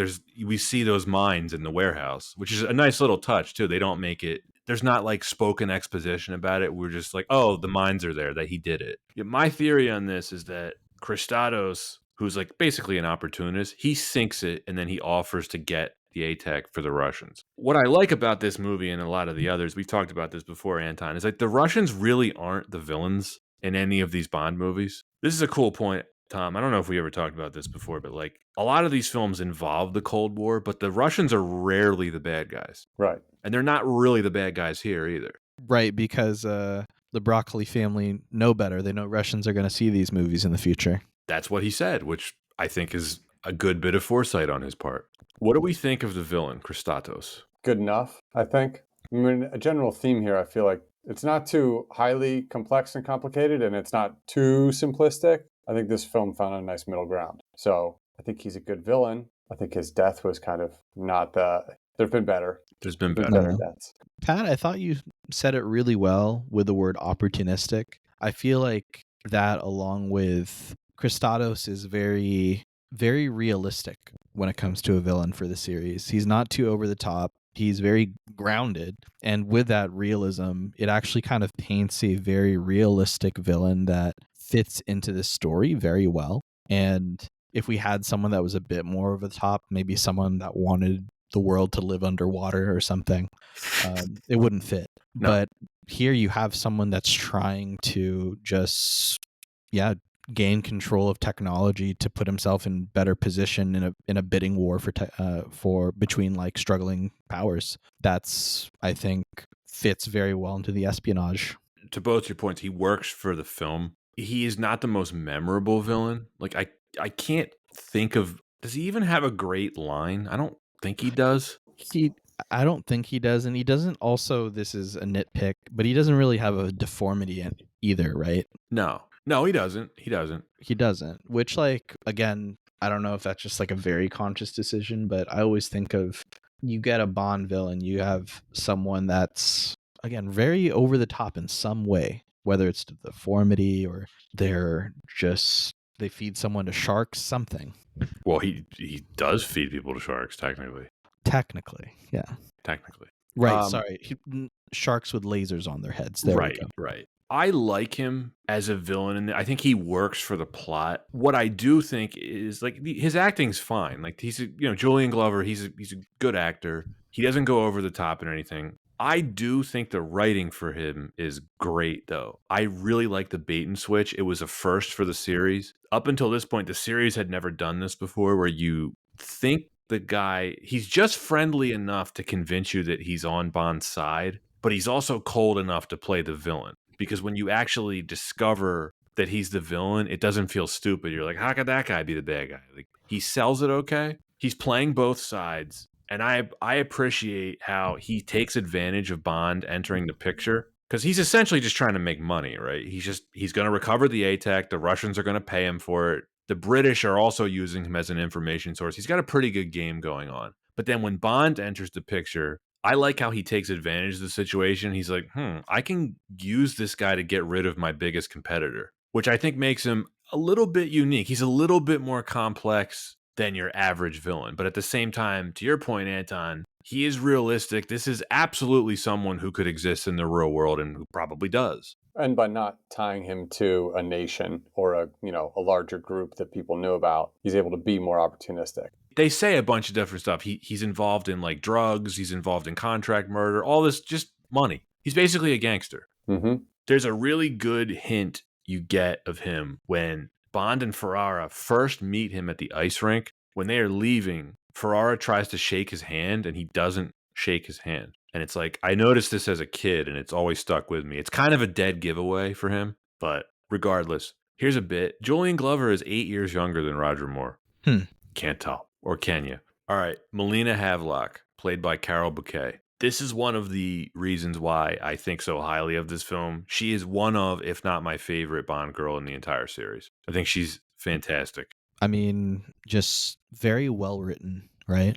We see those mines in the warehouse, which is a nice little touch too. They don't make it, there's not like spoken exposition about it. We're just like, oh, the mines are there, that he did it. Yeah, my theory on this is that Christados, who's like basically an opportunist, he sinks it and then he offers to get the ATAC for the Russians. What I like about this movie and a lot of the others, we've talked about this before, Anton, is like the Russians really aren't the villains in any of these Bond movies. This is a cool point, Tom. I don't know if we ever talked about this before, but like a lot of these films involve the Cold War, but the Russians are rarely the bad guys. Right. And they're not really the bad guys here either. Right, because the Broccoli family know better. They know Russians are going to see these movies in the future. That's what he said, which I think is a good bit of foresight on his part. What do we think of the villain, Christados? Good enough, I think. I mean, a general theme here, I feel like it's not too highly complex and complicated, and it's not too simplistic. I think this film found a nice middle ground. So I think he's a good villain. I think his death was kind of not the... There've been better. There's been There's better. better deaths. Pat, I thought you said it really well with the word opportunistic. I feel like that, along with Christados, is very, very realistic when it comes to a villain for the series. He's not too over the top. He's very grounded. And with that realism, it actually kind of paints a very realistic villain that fits into the story very well. And if we had someone that was a bit more over the top, maybe someone that wanted the world to live underwater or something, it wouldn't fit. No. But here you have someone that's trying to just, gain control of technology to put himself in better position in a bidding war for between like struggling powers. That's, I think, fits very well into the espionage. To both your points, he works for the film. He is not the most memorable villain. Like I can't think of, does he even have a great line? think he does. I don't think he does, and he doesn't also, this is a nitpick, but he doesn't really have a deformity either, right? No, he doesn't. He doesn't. He doesn't, which, like, again, I don't know if that's just like a very conscious decision, but I always think of, you get a Bond villain, you have someone that's, again, very over the top in some way, whether it's the deformity or they feed someone to sharks, something. Well, he does feed people to sharks, technically. Technically, yeah. Technically. Right, sorry. Sharks with lasers on their heads. There we go. Right. I like him as a villain, and I think he works for the plot. What I do think is, like, his acting's fine. Like, he's Julian Glover. He's a good actor. He doesn't go over the top in anything. I do think the writing for him is great, though. I really like the bait and switch. It was a first for the series. Up until this point, the series had never done this before, where you think the guy, he's just friendly enough to convince you that he's on Bond's side, but he's also cold enough to play the villain. Because when you actually discover that he's the villain, it doesn't feel stupid. You're like, how could that guy be the bad guy? Like, he sells it okay. He's playing both sides. And I appreciate how he takes advantage of Bond entering the picture, because he's essentially just trying to make money, right? He's going to recover the ATAC. The Russians are going to pay him for it. The British are also using him as an information source. He's got a pretty good game going on. But then when Bond enters the picture, I like how he takes advantage of the situation. He's like, I can use this guy to get rid of my biggest competitor, which I think makes him a little bit unique. He's a little bit more complex than your average villain. But at the same time, to your point, Anton, he is realistic. This is absolutely someone who could exist in the real world, and who probably does. And by not tying him to a nation or a larger group that people know about, he's able to be more opportunistic. They say a bunch of different stuff. He's involved in, like, drugs. He's involved in contract murder. All this, just money. He's basically a gangster. Mm-hmm. There's a really good hint you get of him when Bond and Ferrara first meet him at the ice rink. When they are leaving, Ferrara tries to shake his hand, and he doesn't shake his hand. And it's like, I noticed this as a kid, and it's always stuck with me. It's kind of a dead giveaway for him, but regardless, here's a bit. Julian Glover is 8 years younger than Roger Moore. Can't tell. Or can you? All right, Melina Havelock, played by Carol Bouquet. This is one of the reasons why I think so highly of this film. She is one of, if not my favorite Bond girl in the entire series. I think she's fantastic. I mean, just very well written, right?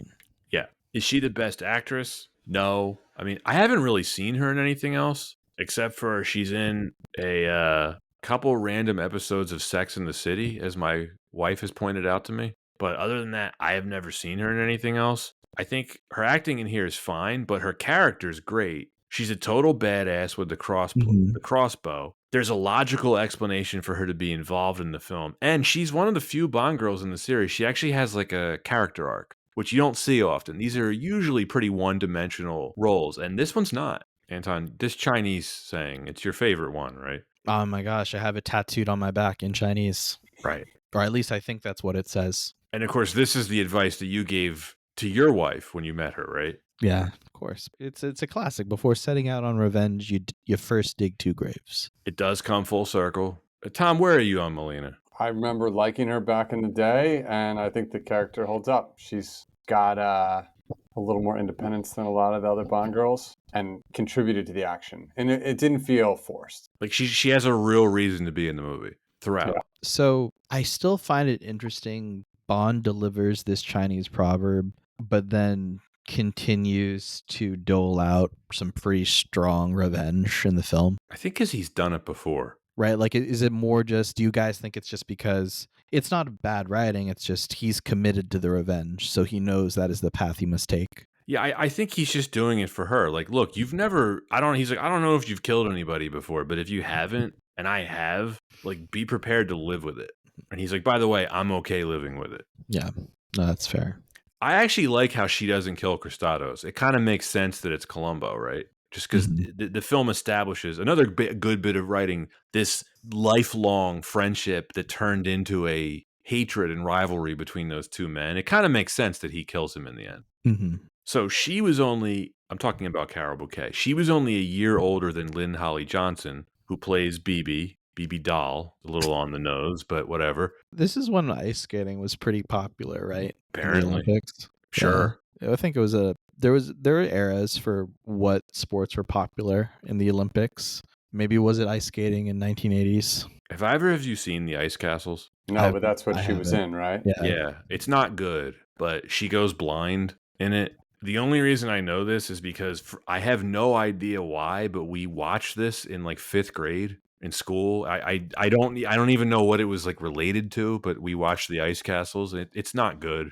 Yeah. Is she the best actress? No. I mean, I haven't really seen her in anything else, except for she's in a couple random episodes of Sex and the City, as my wife has pointed out to me. But other than that, I have never seen her in anything else. I think her acting in here is fine, but her character is great. She's a total badass with the crossbow. There's a logical explanation for her to be involved in the film. And she's one of the few Bond girls in the series. She actually has, like, a character arc, which you don't see often. These are usually pretty one-dimensional roles, and this one's not. Anton, this Chinese saying, it's your favorite one, right? Oh my gosh, I have it tattooed on my back in Chinese. Right. Or at least I think that's what it says. And of course, this is the advice that you gave to your wife when you met her, right? Yeah, of course. It's a classic. Before setting out on revenge, you first dig 2 graves. It does come full circle. Tom, where are you on Melina? I remember liking her back in the day, and I think the character holds up. She's got a little more independence than a lot of the other Bond girls, and contributed to the action. And it didn't feel forced. Like, she has a real reason to be in the movie throughout. Yeah. So I still find it interesting. Bond delivers this Chinese proverb, but then continues to dole out some pretty strong revenge in the film. I think because he's done it before. Right? Like, is it more just, do you guys think it's just because it's not bad writing, it's just he's committed to the revenge, so he knows that is the path he must take? Yeah, I think he's just doing it for her. Like, look, he's like, I don't know if you've killed anybody before, but if you haven't, and I have, like, be prepared to live with it. And he's like, by the way, I'm okay living with it. Yeah, no, that's fair. I actually like how she doesn't kill Cristados. It kind of makes sense that it's Columbo, right? Just because the film establishes another good bit of writing, this lifelong friendship that turned into a hatred and rivalry between those two men. It kind of makes sense that he kills him in the end. Mm-hmm. So she was only, I'm talking about Carol Bouquet, she was only a year older than Lynn Holly Johnson, who plays BB Doll, a little on the nose, but whatever. This is when ice skating was pretty popular, right? Apparently. In the Olympics. Sure. I think it was there were eras for what sports were popular in the Olympics. Maybe was it ice skating in 1980s? Have either of you seen the Ice Castles? No, but that's what I she was haven't. in, right? Yeah. Yeah, it's not good, but she goes blind in it. The only reason I know this is because I have no idea why, but we watched this in like 5th grade in school. I don't even know what it was like related to, but we watched the Ice Castles. It's not good.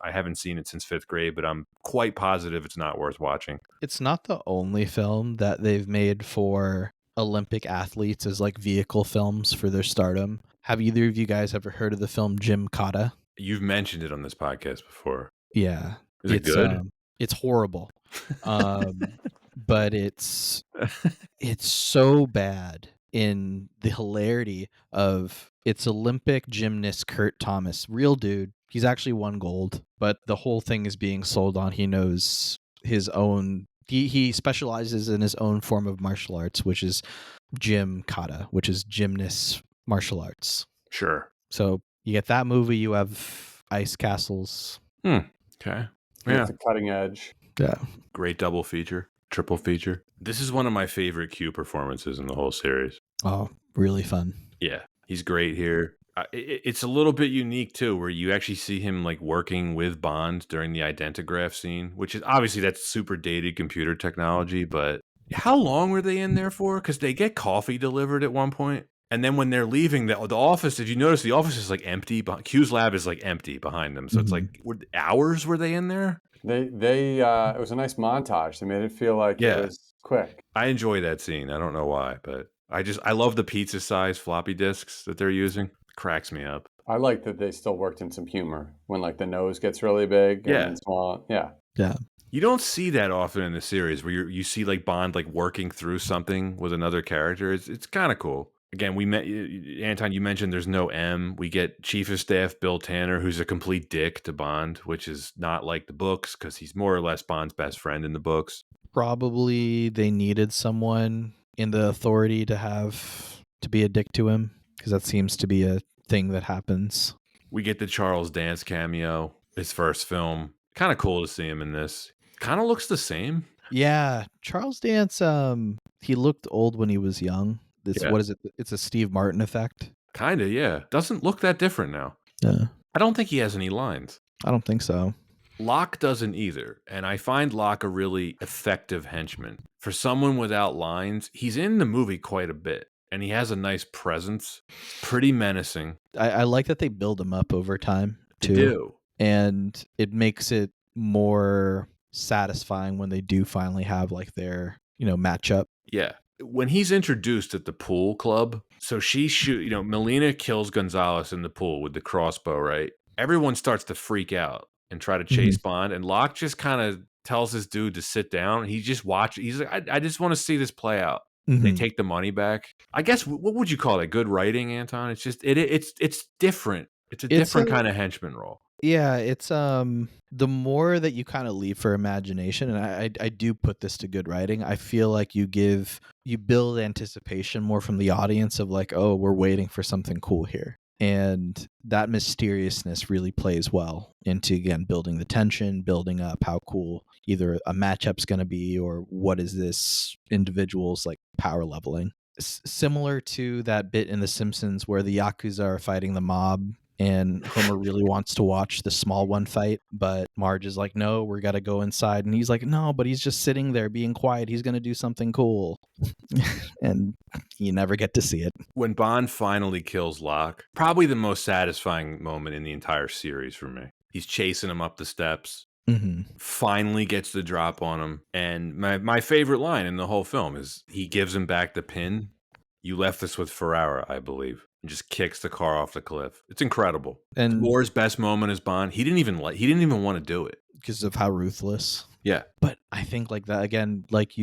I haven't seen it since 5th grade, but I'm quite positive it's not worth watching. It's not the only film that they've made for Olympic athletes as like vehicle films for their stardom. Have either of you guys ever heard of the film Jim Cotta? You've mentioned it on this podcast before. Yeah. Is it good? It's horrible. But it's so bad in the hilarity of it's Olympic gymnast Kurt Thomas, real dude. He's actually won gold, but the whole thing is being sold on he knows his own. He specializes in his own form of martial arts, which is Gym Kata, which is gymnast martial arts. Sure. So you get that movie, you have Ice Castles. Okay. Yeah. Yeah. The cutting edge. Yeah. Great double feature, triple feature. This is one of my favorite Q performances in the whole series. Oh, really fun. Yeah, he's great here. It's a little bit unique too, where you actually see him like working with Bond during the identigraph scene, which is obviously that's super dated computer technology. But how long were they in there for? Because they get coffee delivered at one point, and then when they're leaving the office, did you notice the office is like empty? Q's lab is like empty behind them, so it's like hours were they in there? They it was a nice montage. They made it feel like it was quick. I enjoy that scene. I don't know why, but I love the pizza size floppy disks that they're using. Cracks me up. I like that they still worked in some humor when like the nose gets really big and then small. Yeah. Yeah. You don't see that often in the series where you see like Bond like working through something with another character. It's kind of cool. Again, we met Anton. You mentioned there's no M. We get Chief of Staff Bill Tanner, who's a complete dick to Bond, which is not like the books because he's more or less Bond's best friend in the books. Probably they needed someone in the authority to be a dick to him because that seems to be a thing that happens. We get the Charles Dance cameo, his first film. Kind of cool to see him in this. Kind of looks the same. Yeah, Charles Dance. He looked old when he was young. Yeah. What is it? It's a Steve Martin effect. Kind of, yeah. Doesn't look that different now. Yeah, I don't think he has any lines. I don't think so. Locke doesn't either, and I find Locke a really effective henchman. For someone without lines, he's in the movie quite a bit, and he has a nice presence. Pretty menacing. I like that they build him up over time too. They do. And it makes it more satisfying when they do finally have like their matchup. Yeah. When he's introduced at the pool club, so Melina kills Gonzalez in the pool with the crossbow, right? Everyone starts to freak out and try to chase Bond, and Locke just kind of tells this dude to sit down. He just watches. He's like, I just want to see this play out. They take the money back. I guess what would you call it? Good writing, Anton? It's just it's different. It's a different kind of henchman role. Yeah, it's the more that you kind of leave for imagination, and I do put this to good writing. I feel like you build anticipation more from the audience of like, oh, we're waiting for something cool here. And that mysteriousness really plays well into, again, building the tension, building up how cool either a matchup's going to be or what is this individual's like power leveling. Similar to that bit in The Simpsons where the Yakuza are fighting the mob and Homer really wants to watch the small one fight, but Marge is like, no, we got to go inside. And he's like, no, but he's just sitting there being quiet. He's going to do something cool. And you never get to see it. When Bond finally kills Locke, probably the most satisfying moment in the entire series for me. He's chasing him up the steps, finally gets the drop on him. And my favorite line in the whole film is he gives him back the pin. You left us with Ferrara, I believe. And just kicks the car off the cliff. It's incredible. And Moore's best moment as Bond. He didn't even want to do it because of how ruthless. Yeah. But I think like that again, like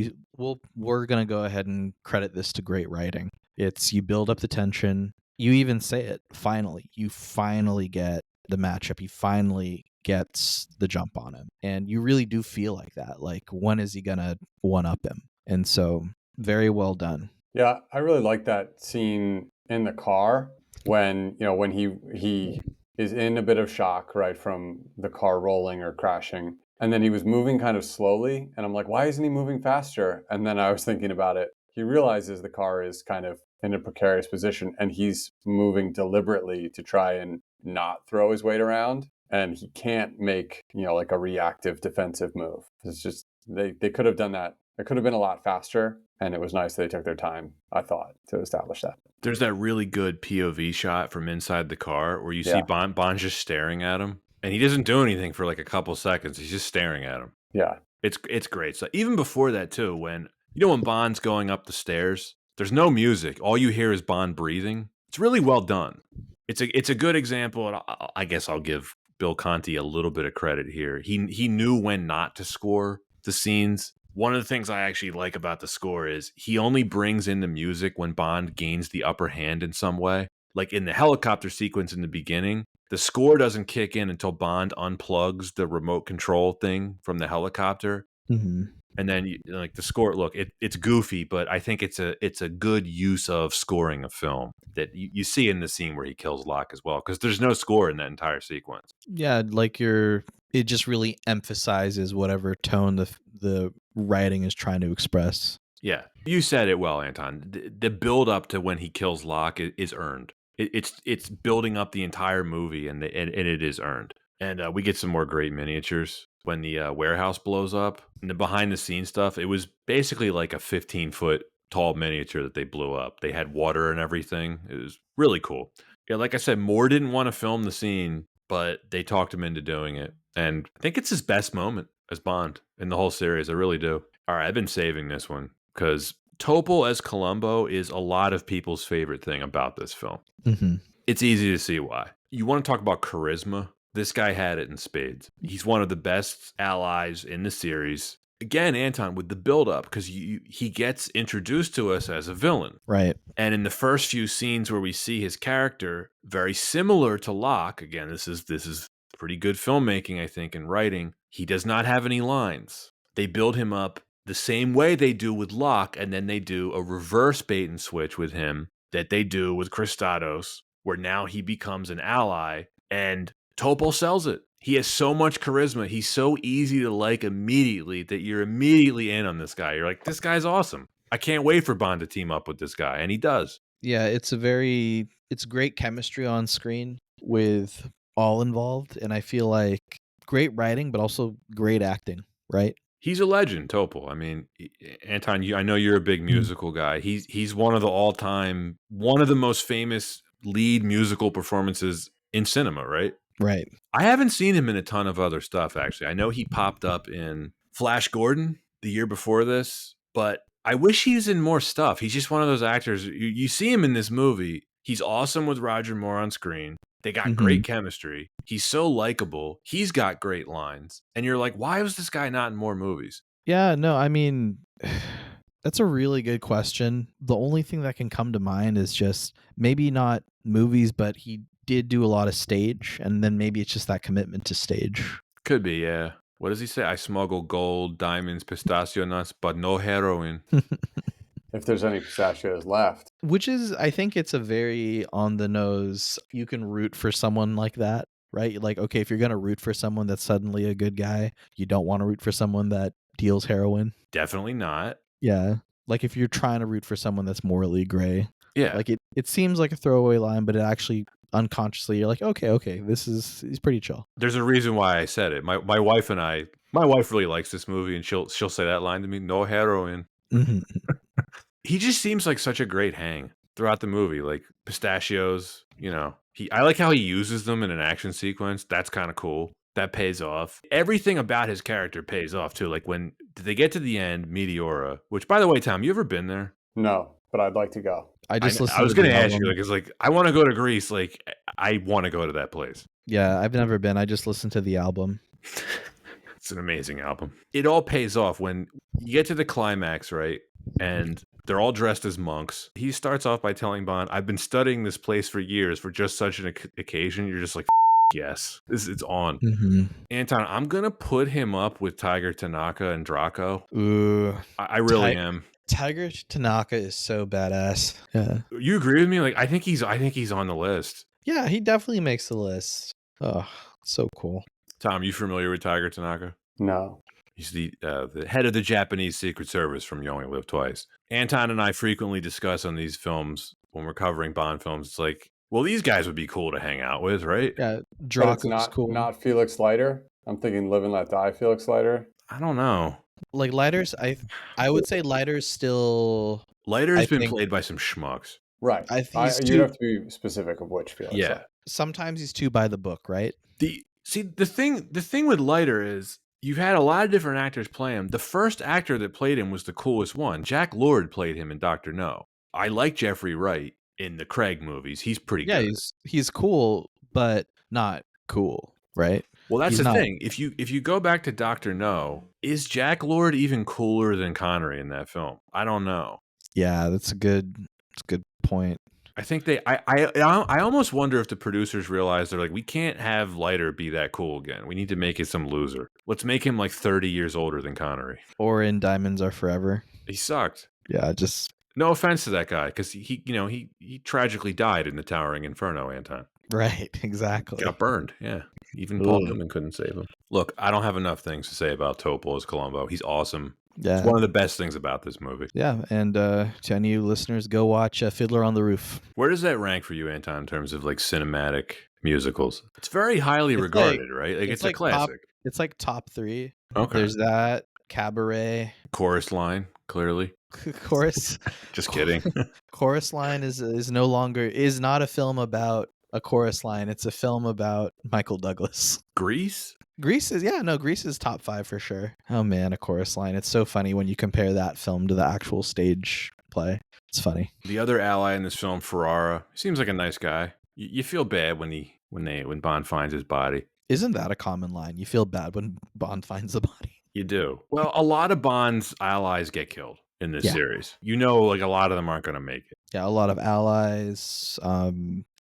we're gonna go ahead and credit this to great writing. It's you build up the tension. You even say it. Finally, you finally get the matchup. He finally gets the jump on him, and you really do feel like that. Like when is he gonna one up him? And so very well done. Yeah, I really like that scene in the car when he is in a bit of shock, right, from the car rolling or crashing. And then he was moving kind of slowly. And I'm like, why isn't he moving faster? And then I was thinking about it. He realizes the car is kind of in a precarious position and he's moving deliberately to try and not throw his weight around. And he can't make, like a reactive defensive move. It's just, they could have done that. It could have been a lot faster. And it was nice they took their time, I thought, to establish that. There's that really good POV shot from inside the car where you see Bond just staring at him, and he doesn't do anything for like a couple seconds. He's just staring at him. Yeah. It's great. So even before that too, when Bond's going up the stairs, there's no music. All you hear is Bond breathing. It's really well done. It's a good example, and I guess I'll give Bill Conti a little bit of credit here. He knew when not to score the scenes. One of the things I actually like about the score is he only brings in the music when Bond gains the upper hand in some way. Like in the helicopter sequence in the beginning, the score doesn't kick in until Bond unplugs the remote control thing from the helicopter. Mm-hmm. And then like the score, look, it's goofy, but I think it's a good use of scoring a film that you see in the scene where he kills Locke as well, because there's no score in that entire sequence. Yeah, like it just really emphasizes whatever tone the writing is trying to express. Yeah, you said it well, Anton. The build up to when he kills Locke is earned. It's building up the entire movie, and it is earned. And we get some more great miniatures when the warehouse blows up. And the behind the scenes stuff, it was basically like a 15-foot tall miniature that they blew up. They had water and everything. It was really cool. Yeah, like I said, Moore didn't want to film the scene, but they talked him into doing it. And I think it's his best moment as Bond in the whole series. I really do. All right, I've been saving this one because Topol as Columbo is a lot of people's favorite thing about this film. Mm-hmm. It's easy to see why. You want to talk about charisma? This guy had it in spades. He's one of the best allies in the series. Again, Anton, with the build-up, because he gets introduced to us as a villain. Right. And in the first few scenes where we see his character, very similar to Locke, again, this is pretty good filmmaking, I think, and writing. He does not have any lines. They build him up the same way they do with Locke, and then they do a reverse bait and switch with him that they do with Christados, where now he becomes an ally, and Topol sells it. He has so much charisma. He's so easy to like immediately that you're immediately in on this guy. You're like, this guy's awesome. I can't wait for Bond to team up with this guy, and he does. Yeah, it's great chemistry on screen with all involved, and I feel like great writing, but also great acting, right? He's a legend, Topol. I mean, Anton, I know you're a big musical guy. He's one of the most famous lead musical performances in cinema, right? Right. I haven't seen him in a ton of other stuff, actually. I know he popped up in Flash Gordon the year before this, but I wish he was in more stuff. He's just one of those actors. You see him in this movie. He's awesome with Roger Moore on screen. They got great chemistry. He's so likable. He's got great lines. And you're like, why was this guy not in more movies? Yeah, no, I mean, that's a really good question. The only thing that can come to mind is just maybe not movies, but he did do a lot of stage, and then maybe it's just that commitment to stage. Could be, yeah. What does he say? I smuggle gold, diamonds, pistachio nuts, but no heroin. If there's any pistachios left. Which is, I think it's a very on the nose, you can root for someone like that, right? Like, okay, if you're going to root for someone that's suddenly a good guy, you don't want to root for someone that deals heroin. Definitely not. Yeah. Like if you're trying to root for someone that's morally gray. Yeah. Like it seems like a throwaway line, but it actually unconsciously you're like, okay, he's pretty chill. There's a reason why I said it. My wife really likes this movie, and she'll say that line to me, no heroin. He just seems like such a great hang throughout the movie, like pistachios, I like how he uses them in an action sequence. That's kind of cool. That pays off. Everything about his character pays off too. Like when they get to the end, Meteora, which by the way, Tom, you ever been there? No, but I'd like to go. I was going to ask you, I want to go to Greece. Like, I want to go to that place. Yeah, I've never been. I just listened to the album. It's an amazing album. It all pays off when you get to the climax, right? And they're all dressed as monks. He starts off by telling Bond, I've been studying this place for years for just such an occasion. You're just like, yes, it's on. Anton, I'm going to put him up with Tiger Tanaka and Draco. Ooh, I really am. Tiger Tanaka is so badass. Yeah. You agree with me? Like, I think he's on the list. Yeah, he definitely makes the list. Oh, so cool. Tom, you familiar with Tiger Tanaka? No. He's the head of the Japanese Secret Service from You Only Live Twice. Anton and I frequently discuss on these films when we're covering Bond films. It's like, well, these guys would be cool to hang out with, right? Yeah, But it's Draco's cool. not Felix Leiter. I'm thinking Live and Let Die Felix Leiter. I don't know. Like Leiter's, I would say Leiter's still. Leiter's I been think- played by some schmucks. Right. I think he's You'd too. have to be specific of which Felix Yeah. Leiter. Sometimes he's too by the book, right? The thing with Leiter is you've had a lot of different actors play him. The first actor that played him was the coolest one. Jack Lord played him in Dr. No. I like Jeffrey Wright in the Craig movies. He's pretty Yeah, good. he's cool, but not cool, right? Well, that's He's the not- thing. If you go back to Dr. No, is Jack Lord even cooler than Connery in that film? I don't know. Yeah, that's a good point. I think I almost wonder if the producers realize they're like, we can't have Leiter be that cool again. We need to make it some loser. Let's make him like 30 years older than Connery. Or in Diamonds Are Forever. He sucked. Yeah, just No offense to that guy, because he tragically died in the Towering Inferno, Anton. right, exactly. Got burned, yeah. Even Paul Ugh. Newman couldn't save him. Look, I don't have enough things to say about Topol as Columbo. He's awesome. Yeah. It's one of the best things about this movie. Yeah, and to any of you listeners, go watch Fiddler on the Roof. Where does that rank for you, Anton, in terms of like cinematic musicals? It's very highly It's regarded, right? Like it's a like classic. It's like top 3. Okay. There's that, Cabaret, Chorus line, clearly. Chorus. Just kidding. Chorus Line is not a film about a chorus line. It's a film about Michael Douglas. Grease? Grease is top 5 for sure. Oh man, A Chorus Line. It's so funny when you compare that film to the actual stage play. It's funny. The other ally in this film, Ferrara, he seems like a nice guy. You feel bad when Bond finds his body. Isn't that a common line? You feel bad when Bond finds the body. You do. Well, a lot of Bond's allies get killed in this Yeah. series. You know, like a lot of them aren't going to make it. Yeah, a lot of allies, a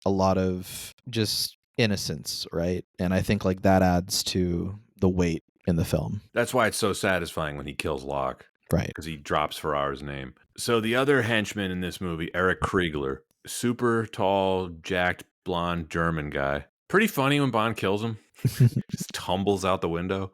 lot of just innocence, right? And I think like that adds to the weight in the film. That's why it's so satisfying when he kills Locke. Right. Because he drops Ferrara's name. So the other henchman in this movie, Eric Kriegler, super tall, jacked, blonde German guy. Pretty funny when Bond kills him. Just tumbles out the window.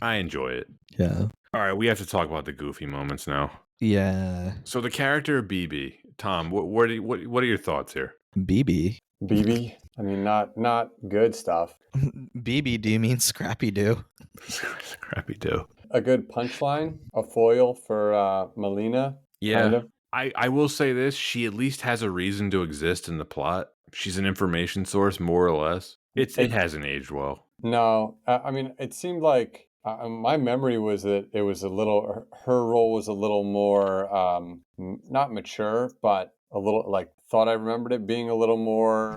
I enjoy it. Yeah. All right, we have to talk about the goofy moments now. Yeah. So the character of BB, Tom, what are your thoughts here? BB. BB. I mean, not good stuff. BB, do you mean Scrappy Doo? Scrappy Doo. A good punchline, a foil for Melina. Yeah. Kind of. I will say this, she at least has a reason to exist in the plot. She's an information source, more or less. It hasn't aged well. No, I mean, it seemed like my memory was that it was her role was a little more, not mature, but a little like thought I remembered it being a little more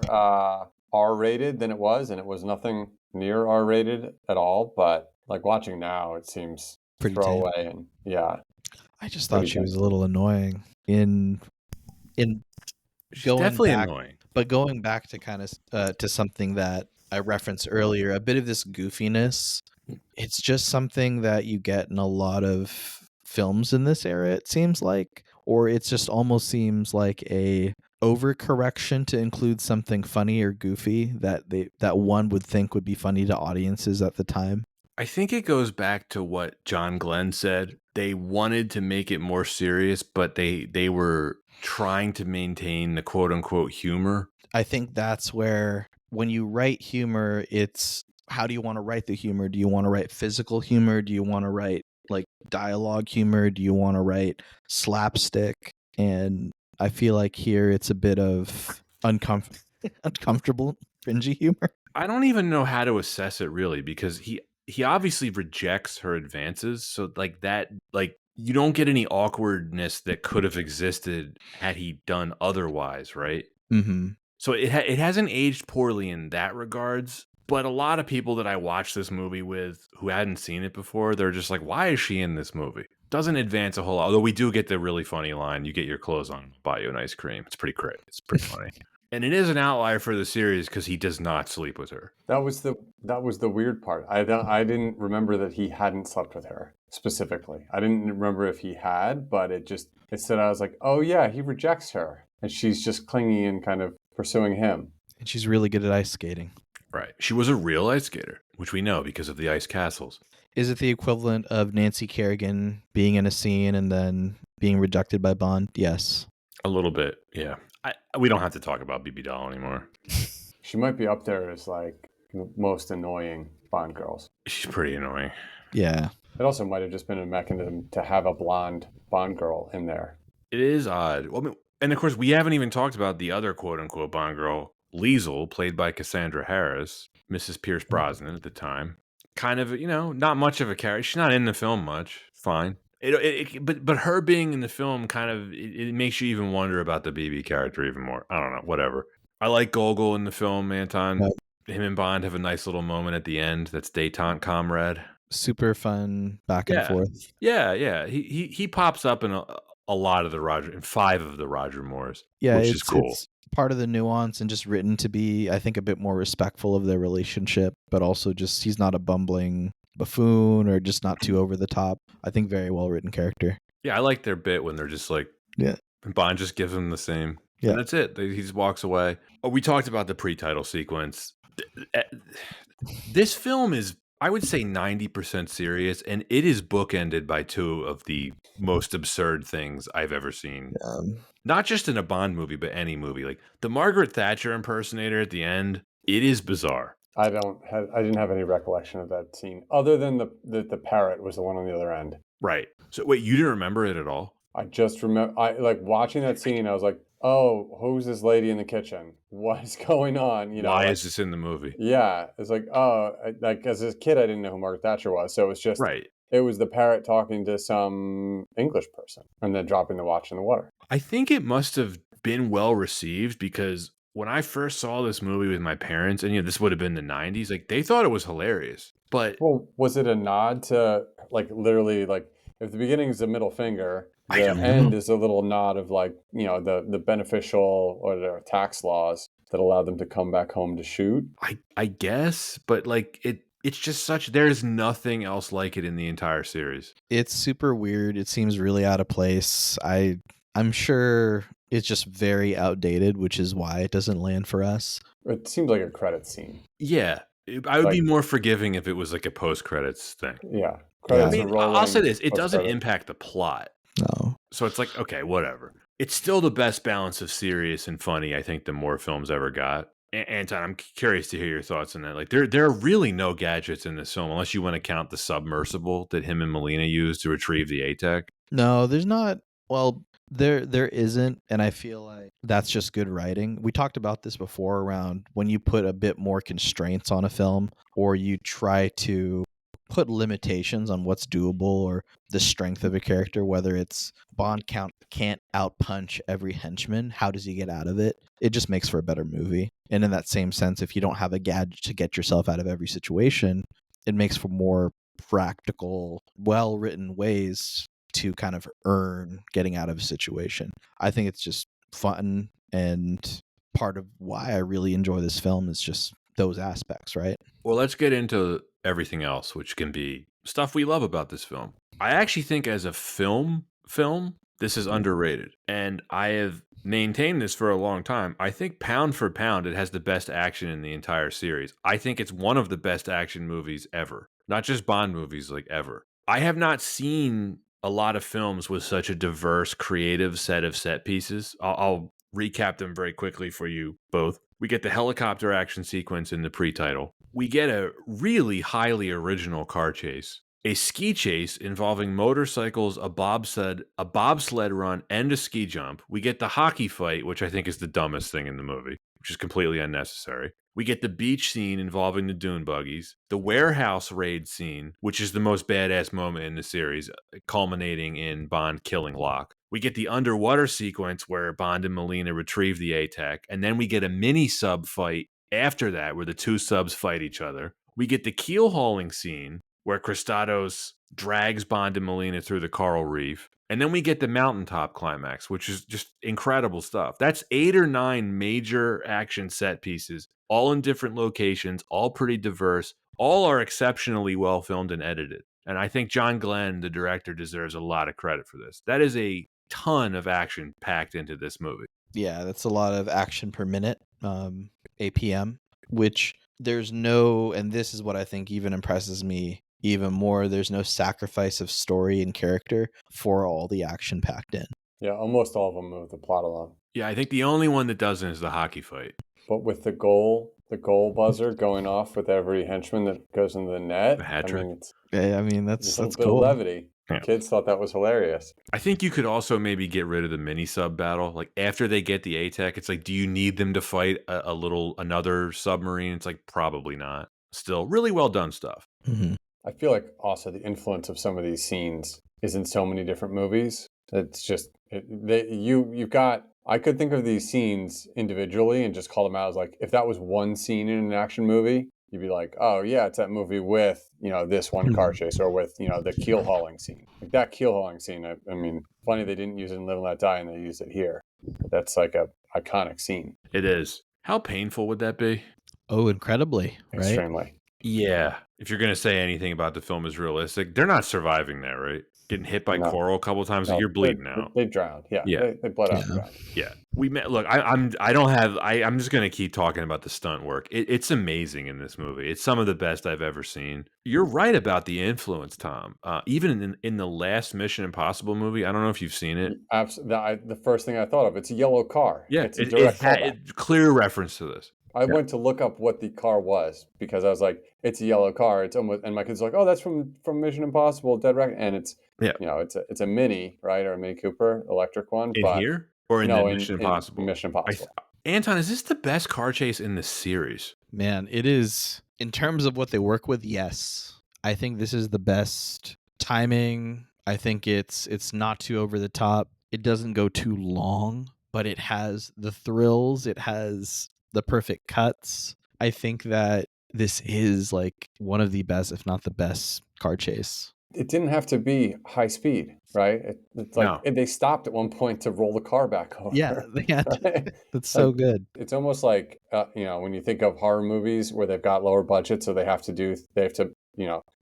R-rated than it was, and it was nothing near R-rated at all. But like watching now, it seems Pretty throwaway, and yeah. I just thought she was a little annoying in She's going definitely back, annoying. but going back to kind of to something that I referenced earlier, a bit of this goofiness. It's just something that you get in a lot of films in this era, it seems like, or it just almost seems like a overcorrection to include something funny or goofy that one would think would be funny to audiences at the time. I think it goes back to what John Glenn said. They wanted to make it more serious, but they were trying to maintain the quote unquote humor. I think that's where when you write humor, it's how do you want to write the humor? Do you want to write physical humor? Do you want to write like dialogue humor? Do you want to write slapstick? And I feel like here it's a bit of uncomfortable, cringy humor. I don't even know how to assess it really, because he obviously rejects her advances. So like that, like you don't get any awkwardness that could have existed had he done otherwise, right? Mm-hmm. So it hasn't aged poorly in that regards. But a lot of people that I watched this movie with who hadn't seen it before, they're just like, why is she in this movie? Doesn't advance a whole lot. Although we do get the really funny line, you get your clothes on, I'll buy you an ice cream. It's pretty great. It's pretty funny. And it is an outlier for the series because he does not sleep with her. That was the weird part. I didn't remember that he hadn't slept with her specifically. I didn't remember if he had, but it said I was like, oh yeah, he rejects her, and she's just clingy and kind of pursuing him. And she's really good at ice skating. Right. She was a real ice skater, which we know because of the ice castles. Is it the equivalent of Nancy Kerrigan being in a scene and then being rejected by Bond? Yes. A little bit, yeah. We don't have to talk about BB Doll anymore. She might be up there as like most annoying Bond girls. She's pretty annoying. Yeah. It also might have just been a mechanism to have a blonde Bond girl in there. It is odd. Well, I mean, and of course, we haven't even talked about the other quote-unquote Bond girl, Liesel, played by Cassandra Harris, Mrs. Pierce Brosnan at the time. Kind of, not much of a character. She's not in the film much. Fine. But her being in the film kind of it makes you even wonder about the BB character even more. I don't know. Whatever. I like Gogol in the film, Anton. Yep. Him and Bond have a nice little moment at the end. That's Détente comrade. Super fun back and forth. Yeah. He pops up in a lot of in 5 of the Roger Moores. Yeah, which is cool. It's part of the nuance and just written to be, I think, a bit more respectful of their relationship, but also just he's not a bumbling buffoon or just not too over the top. I think very well written character. Yeah, I like their bit when they're just like, Bond just gives him the same. Yeah. And that's it. He just walks away. Oh, we talked about the pre-title sequence. This film is, I would say, 90% serious, and it is bookended by 2 of the most absurd things I've ever seen. Not just in a Bond movie, but any movie. Like the Margaret Thatcher impersonator at the end, it is bizarre. I didn't have any recollection of that scene, other than the parrot was the one on the other end. Right. So wait, you didn't remember it at all? I just remember, I like watching that scene. I was like, oh, who's this lady in the kitchen? What is going on? Why is this in the movie? Yeah, it's like, like as a kid, I didn't know who Margaret Thatcher was, so it was just right. It was the parrot talking to some English person and then dropping the watch in the water. I think it must have been well received because when I first saw this movie with my parents, and this would have been the 90s, like they thought it was hilarious. But was it a nod to like literally like if the beginning is a middle finger, the end is a little nod of like, the beneficial or the tax laws that allow them to come back home to shoot? I guess, but like it's just there's nothing else like it in the entire series. It's super weird. It seems really out of place. I'm sure it's just very outdated, which is why it doesn't land for us. It seems like a credit scene. Yeah. I would be more forgiving if it was like a post-credits thing. Yeah. I mean, I'll say this. It doesn't impact the plot. No. So it's like, okay, whatever. It's still the best balance of serious and funny I think the Moore films ever got. Anton, I'm curious to hear your thoughts on that. Like, there are really no gadgets in this film, unless you want to count the submersible that him and Melina used to retrieve the ATAC. No, there's not. Well, there isn't, and I feel like that's just good writing. We talked about this before around when you put a bit more constraints on a film, or you try to put limitations on what's doable or the strength of a character, whether it's Bond can't outpunch every henchman. How does he get out of it? It just makes for a better movie. And in that same sense, if you don't have a gadget to get yourself out of every situation, it makes for more practical, well-written ways to kind of earn getting out of a situation. I think it's just fun, and part of why I really enjoy this film is just those aspects, right? Well, let's get into everything else, which can be stuff we love about this film. I actually think as a film, this is underrated. And I have maintained this for a long time. I think pound for pound, it has the best action in the entire series. I think it's one of the best action movies ever. Not just Bond movies, like ever. I have not seen a lot of films with such a diverse, creative set of set pieces. I'll recap them very quickly for you both. We get the helicopter action sequence in the pre-title. We get a really highly original car chase. A ski chase involving motorcycles, a bobsled run, and a ski jump. We get the hockey fight, which I think is the dumbest thing in the movie, which is completely unnecessary. We get the beach scene involving the dune buggies, the warehouse raid scene, which is the most badass moment in the series, culminating in Bond killing Locke. We get the underwater sequence where Bond and Melina retrieve the ATAC, and then we get a mini sub fight after that where the 2 subs fight each other. We get the keel hauling scene where Kristatos drags Bond and Melina through the coral reef. And then we get the mountaintop climax, which is just incredible stuff. That's 8 or 9 major action set pieces, all in different locations, all pretty diverse. All are exceptionally well filmed and edited. And I think John Glenn, the director, deserves a lot of credit for this. That is a ton of action packed into this movie. Yeah, that's a lot of action per minute. APM, which there's no, and this is what I think even impresses me even more, there's no sacrifice of story and character for all the action packed in. Yeah, almost all of them move the plot along. Yeah, I think the only one that doesn't is the hockey fight. But with the goal buzzer going off with every henchman that goes into the net, The hat I trick. mean, it's Yeah, I mean, a that's little bit cool. of levity. Yeah. Kids thought that was hilarious. I think you could also maybe get rid of the mini sub battle. Like after they get the ATAC, it's like, do you need them to fight another submarine? It's like, probably not. Still, really well done stuff. Mm-hmm. I feel like also the influence of some of these scenes is in so many different movies. It's just you've got. I could think of these scenes individually and just call them out as like if that was one scene in an action movie, you'd be like, oh yeah, it's that movie with this one car chase or with the keel hauling scene. Like that keel hauling scene. I mean, funny they didn't use it in Live and Let Die and they used it here. But that's like a iconic scene. It is. How painful would that be? Oh, incredibly, right? Extremely. Yeah. If you're going to say anything about the film is realistic, they're not surviving there, right? Getting hit by No. coral a couple of times, No, you're bleeding out. They drowned. Yeah. Yeah. They bled out Yeah. and drowned. Yeah. We met. Look, I'm just going to keep talking about the stunt work. It's amazing in this movie. It's some of the best I've ever seen. You're right about the influence, Tom. Even in the last Mission Impossible movie, I don't know if you've seen it. The first thing I thought of, it's a yellow car. Yeah. It's a direct callback. Clear reference to this. I went to look up what the car was because I was like, it's a yellow car. It's almost, and my kid's like, oh, that's from Mission Impossible, Dead Reckoning, and it's it's a Mini, right, or a Mini Cooper, electric one. In but here or in no, the Mission Impossible? In Mission Impossible. Anton, is this the best car chase in the series? Man, it is. In terms of what they work with, yes. I think this is the best timing. I think it's not too over the top. It doesn't go too long, but it has the thrills. It has the perfect cuts. I think that this is like one of the best, if not the best, car chase. It didn't have to be high speed, right? It's like they stopped at one point to roll the car back over. Yeah, right? That's so good. It's almost like when you think of horror movies where they've got lower budget, so they have to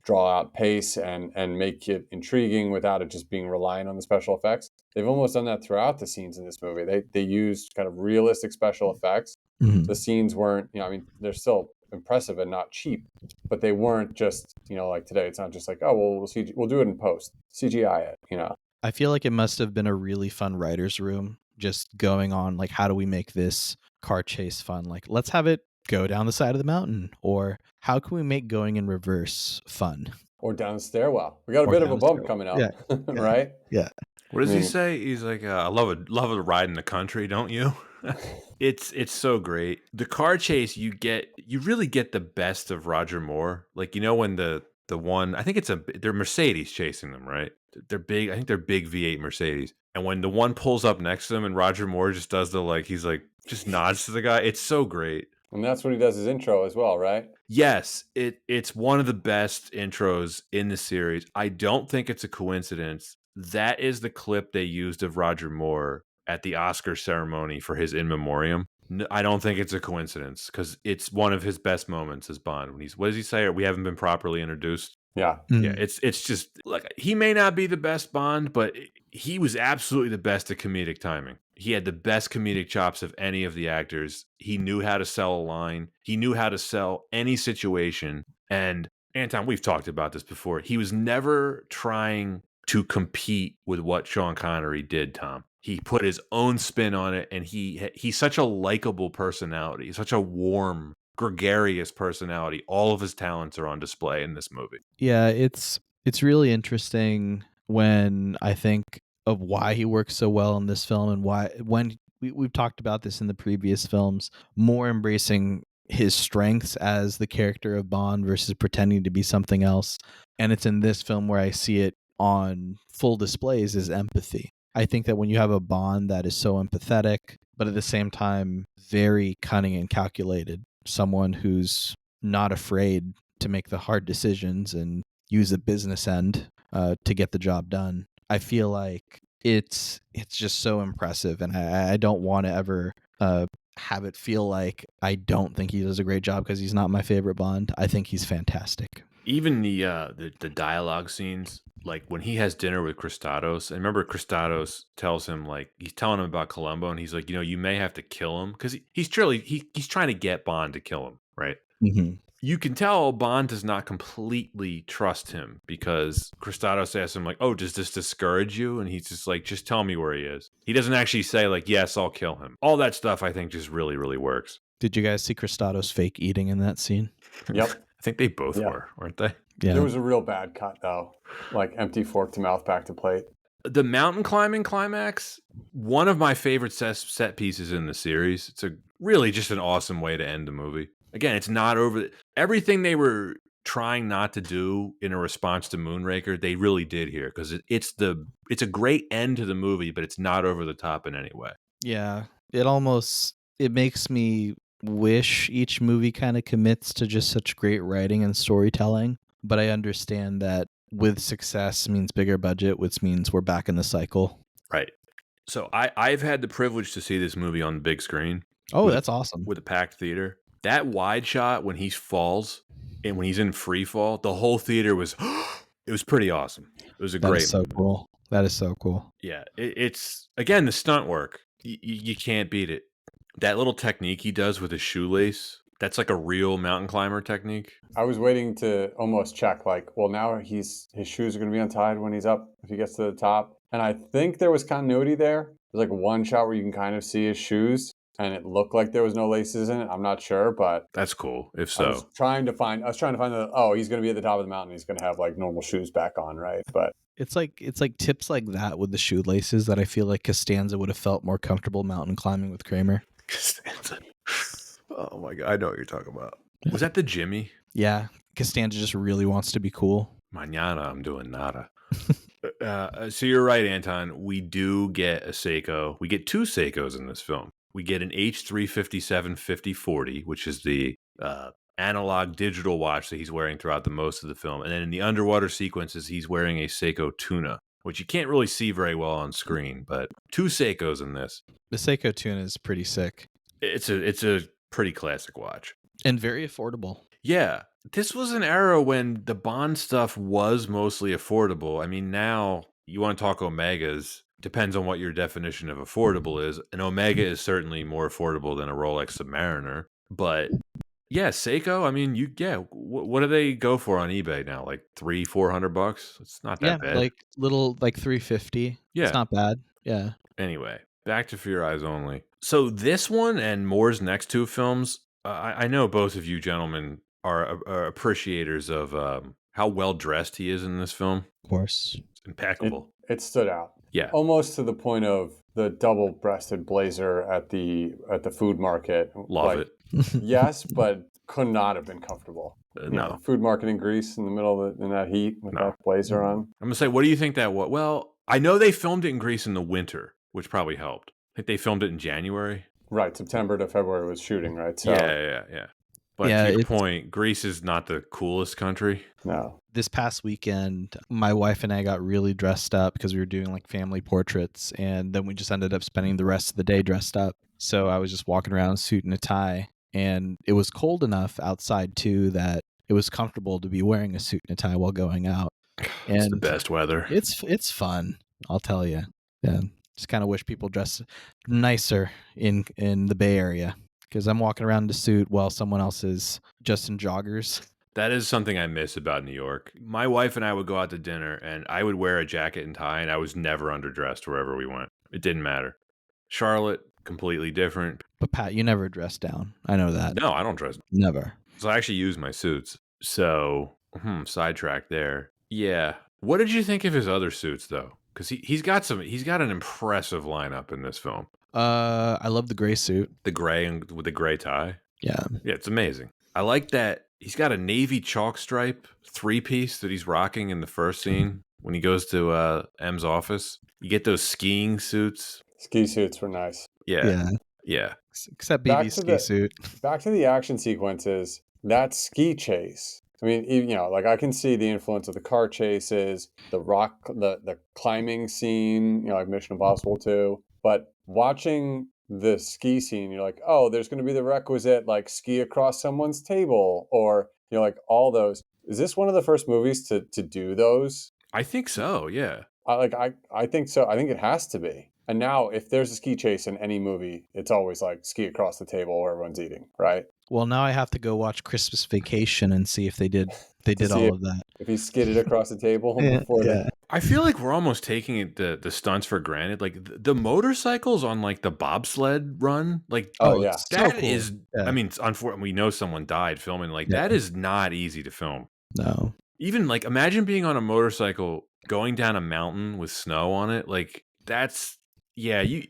draw out pace and make it intriguing without it just being reliant on the special effects. They've almost done that throughout the scenes in this movie. They used kind of realistic special effects. Mm-hmm. The scenes weren't, they're still impressive and not cheap, but they weren't just, like today. It's not just like, oh, well, we'll do it in post, CGI it, I feel like it must have been a really fun writer's room just going on, like, how do we make this car chase fun? Like, let's have it go down the side of the mountain, or how can we make going in reverse fun? Or down the stairwell. We got a bit of a bump coming up, right? Yeah. What does he say? He's like, I love a ride in the country, don't you? It's so great. The car chase, you really get the best of Roger Moore. Like, when the one, I think they're Mercedes chasing them, right? They're big. I think they're big V8 Mercedes. And when the one pulls up next to them and Roger Moore just does he's like, just nods to the guy. It's so great. And that's when he does his intro as well, right? Yes, it's one of the best intros in the series. I don't think it's a coincidence. That is the clip they used of Roger Moore at the Oscar ceremony for his In Memoriam. I don't think it's a coincidence because it's one of his best moments as Bond. When what does he say? We haven't been properly introduced. Yeah. Yeah, it's just like he may not be the best Bond, but he was absolutely the best at comedic timing. He had the best comedic chops of any of the actors. He knew how to sell a line. He knew how to sell any situation. And Anton, we've talked about this before. He was never trying to compete with what Sean Connery did, Tom. He put his own spin on it, and he's such a likable personality, such a warm, gregarious personality. All of his talents are on display in this movie. Yeah, it's really interesting when I think of why he works so well in this film, and why when we've talked about this in the previous films, more embracing his strengths as the character of Bond versus pretending to be something else. And it's in this film where I see it on full displays is empathy. I think that when you have a Bond that is so empathetic, but at the same time very cunning and calculated, someone who's not afraid to make the hard decisions and use the business end to get the job done, I feel like it's just so impressive, and I don't want to ever have it feel like I don't think he does a great job because he's not my favorite Bond. I think he's fantastic. Even the dialogue scenes, like when he has dinner with Christados, and remember Christados tells him, like, he's telling him about Columbo, and he's like, you may have to kill him because he's trying to get Bond to kill him, right? Mhm. You can tell Bond does not completely trust him because Christados asks him, like, "Oh, does this discourage you?" And he's just like, "Just tell me where he is." He doesn't actually say, like, "Yes, I'll kill him." All that stuff, I think, just really, really works. Did you guys see Christados fake eating in that scene? Yep. I think they both Yeah. were, weren't they? Yeah. There was a real bad cut though, like empty fork to mouth, back to plate. The mountain climbing climax, one of my favorite set pieces in the series. It's really just an awesome way to end the movie. Again, it's not over everything they were trying not to do in a response to Moonraker. They really did here because it's a great end to the movie, but it's not over the top in any way. Yeah. It makes me wish each movie kind of commits to just such great writing and storytelling, but I understand that with success means bigger budget, which means we're back in the cycle. Right. So I've had the privilege to see this movie on the big screen. Oh, with that's awesome. with a packed theater. That wide shot when he falls and when he's in free fall, the whole theater was it was pretty awesome. It was a That great is so moment. cool. That is so cool. Yeah, it's again the stunt work. You can't beat it. That little technique he does with his shoelace, that's like a real mountain climber technique. I was waiting to almost check, like, well, now his shoes are going to be untied when he's up if he gets to the top, and I think there was continuity there. There's like one shot where you can kind of see his shoes, and it looked like there was no laces in it. I'm not sure, but That's cool. If I was so, trying to find the, oh, he's going to be at the top of the mountain. He's going to have like normal shoes back on, right? But It's like tips like that with the shoelaces that I feel like Costanza would have felt more comfortable mountain climbing with Kramer. Costanza. Oh my god, I know what you're talking about. Was that the Jimmy? Yeah, Costanza just really wants to be cool. Mañana I'm doing nada. So you're right, Anton. We do get a Seiko. We get two Seikos in this film. We get an H357 5040, which is the analog digital watch that he's wearing throughout the most of the film. And then in the underwater sequences, he's wearing a Seiko Tuna, which you can't really see very well on screen, but two Seikos in this. The Seiko tune is pretty sick It's a pretty classic watch. and very affordable. Yeah, this was an era when the Bond stuff was mostly affordable. I mean, now you want to talk Omegas. Depends on what your definition of affordable is. An Omega is certainly more affordable than a Rolex Submariner. But yeah, Seiko. I mean, what do they go for on eBay now? Like $300-400? It's not that bad. Like little like 350. Yeah. It's not bad. Yeah. Anyway, back to For Your Eyes Only. So this one and Moore's next two films, I know both of you gentlemen are appreciators of how well dressed he is in this film. Of course. It's impeccable. it stood out. Yeah, Almost to the point of the double-breasted blazer at the food market. love Like, it. yes, but could not have been comfortable. You know, No, food market in Greece in the middle of in that heat with No. that blazer on. I'm gonna say, what do you think that was? Well, I know they filmed it in Greece in the winter, which probably helped. I think they filmed it in January. Right, September to February was shooting, right? So Yeah. But Yeah, to your it's- point, Greece is not the coolest country. no. This past weekend, my wife and I got really dressed up because we were doing like family portraits, and then we just ended up spending the rest of the day dressed up. So I was just walking around in a suit and a tie, and it was cold enough outside too that it was comfortable to be wearing a suit and a tie while going out. It's the And best weather. it's fun, I'll tell you. Yeah, just kind of wish people dress nicer in the Bay Area because I'm walking around in a suit while someone else is just in joggers. That is something I miss about New York. My wife and I would go out to dinner, and I would wear a jacket and tie, and I was never underdressed wherever we went. It didn't matter. Charlotte, completely different. But Pat, you never dress down. I know that. No, I don't dress. Never. So I actually use my suits. So, sidetrack there. Yeah. What did you think of his other suits, though? Because he's got an impressive lineup in this film. I love the gray suit. The gray and with the gray tie. Yeah. Yeah, it's amazing. I like that he's got a navy chalk stripe 3-piece that he's rocking in the first scene when he goes to M's office. You get those skiing suits. Ski suits were nice. Yeah. Except Back BB's to ski the- suit. Back to the action sequences, that ski chase. I mean, you know, like I can see the influence of the car chases, the climbing scene, you know, like Mission Impossible 2. But watching the ski scene, you're like, oh, there's going to be the requisite like ski across someone's table, or like all those. Is this one of the first movies to do those? I think so. Yeah. I think so. I think it has to be. And now, if there's a ski chase in any movie, it's always like ski across the table where everyone's eating, right? Well, now I have to go watch Christmas Vacation and see if they did To see all of that. if he skidded across the table Yeah, before yeah. I feel like we're almost taking the stunts for granted. Like the motorcycles on like the bobsled run, like Oh Oh, yeah, it's so that cool. is. Yeah. I mean, unfortunately, we know someone died filming. Like Yeah. that is not easy to film. No. Even like imagine being on a motorcycle going down a mountain with snow on it. Like that's yeah. You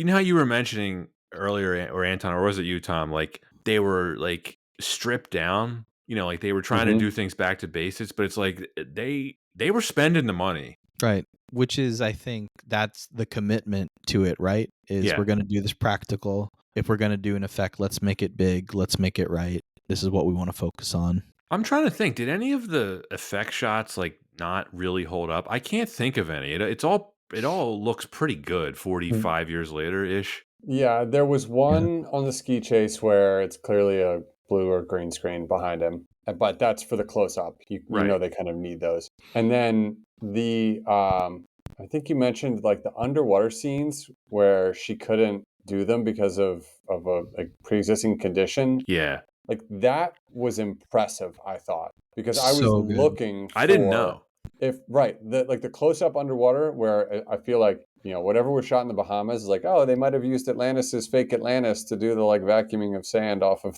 know how you were mentioning earlier, or Anton, or was it you, Tom? Like they were like stripped down. You know, like they were trying to Mhm. do things back to basics, but it's like they were spending the money. Right. Which is, I think, that's the commitment to it, right? Is Yeah. we're going to do this practical. If we're going to do an effect, let's make it big. Let's make it right. This is what we want to focus on. I'm trying to think. Did any of the effect shots like not really hold up? I can't think of any. It all looks pretty good 45 years later ish. Yeah, there was one on the ski chase where it's clearly a blue or green screen behind him, but that's for the close up. You know Right. they kind of need those. And then the I think you mentioned like the underwater scenes where she couldn't do them because of a pre-existing condition. Yeah. Like that was impressive, I thought, because I was So good. looking I didn't for know. if right the close up underwater where I feel like whatever was shot in the Bahamas is like, oh, they might have used Atlantis's fake Atlantis to do the like vacuuming of sand off of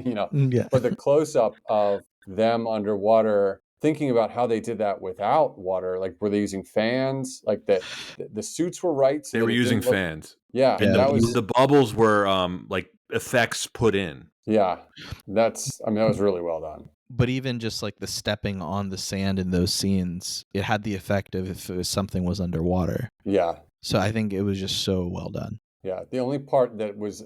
Yeah. but the close up of them underwater, thinking about how they did that without water, like were they using fans, like that the suits were right so They that were it using didn't look. fans. Yeah, And that was. the bubbles were like effects put in. Yeah, that was really well done. But even just like the stepping on the sand in those scenes, it had the effect of if it was something was underwater. Yeah. So I think it was just so well done. Yeah, the only part that was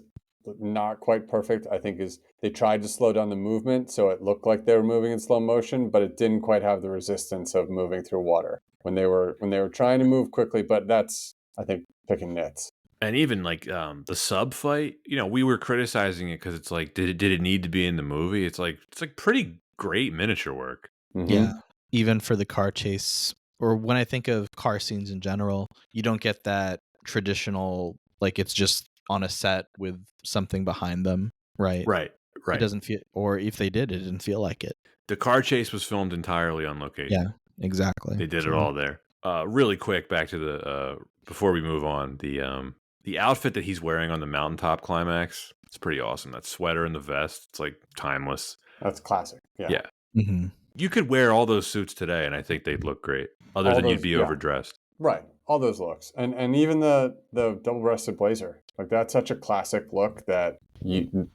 not quite perfect, I think, is they tried to slow down the movement so it looked like they were moving in slow motion, but it didn't quite have the resistance of moving through water when they were trying to move quickly. But that's, I think, picking nits. And even like the sub fight, we were criticizing it because it's like, did it need to be in the movie? It's like pretty great miniature work. Mhm. Yeah. Even for the car chase, or when I think of car scenes in general, you don't get that traditional, like it's just on a set with something behind them, right? Right. It doesn't feel, or if they did, it didn't feel like it. The car chase was filmed entirely on location. Yeah, exactly. They did it all there. Really quick, back to the before we move on, the outfit that he's wearing on the mountaintop climax, it's pretty awesome. That sweater and the vest, it's like timeless. That's classic. Yeah. Yeah. Mm-hmm. You could wear all those suits today, and I think they'd look great. Other All than those, you'd be yeah. overdressed. Right. All those looks, and even the double-breasted blazer, like that's such a classic look that you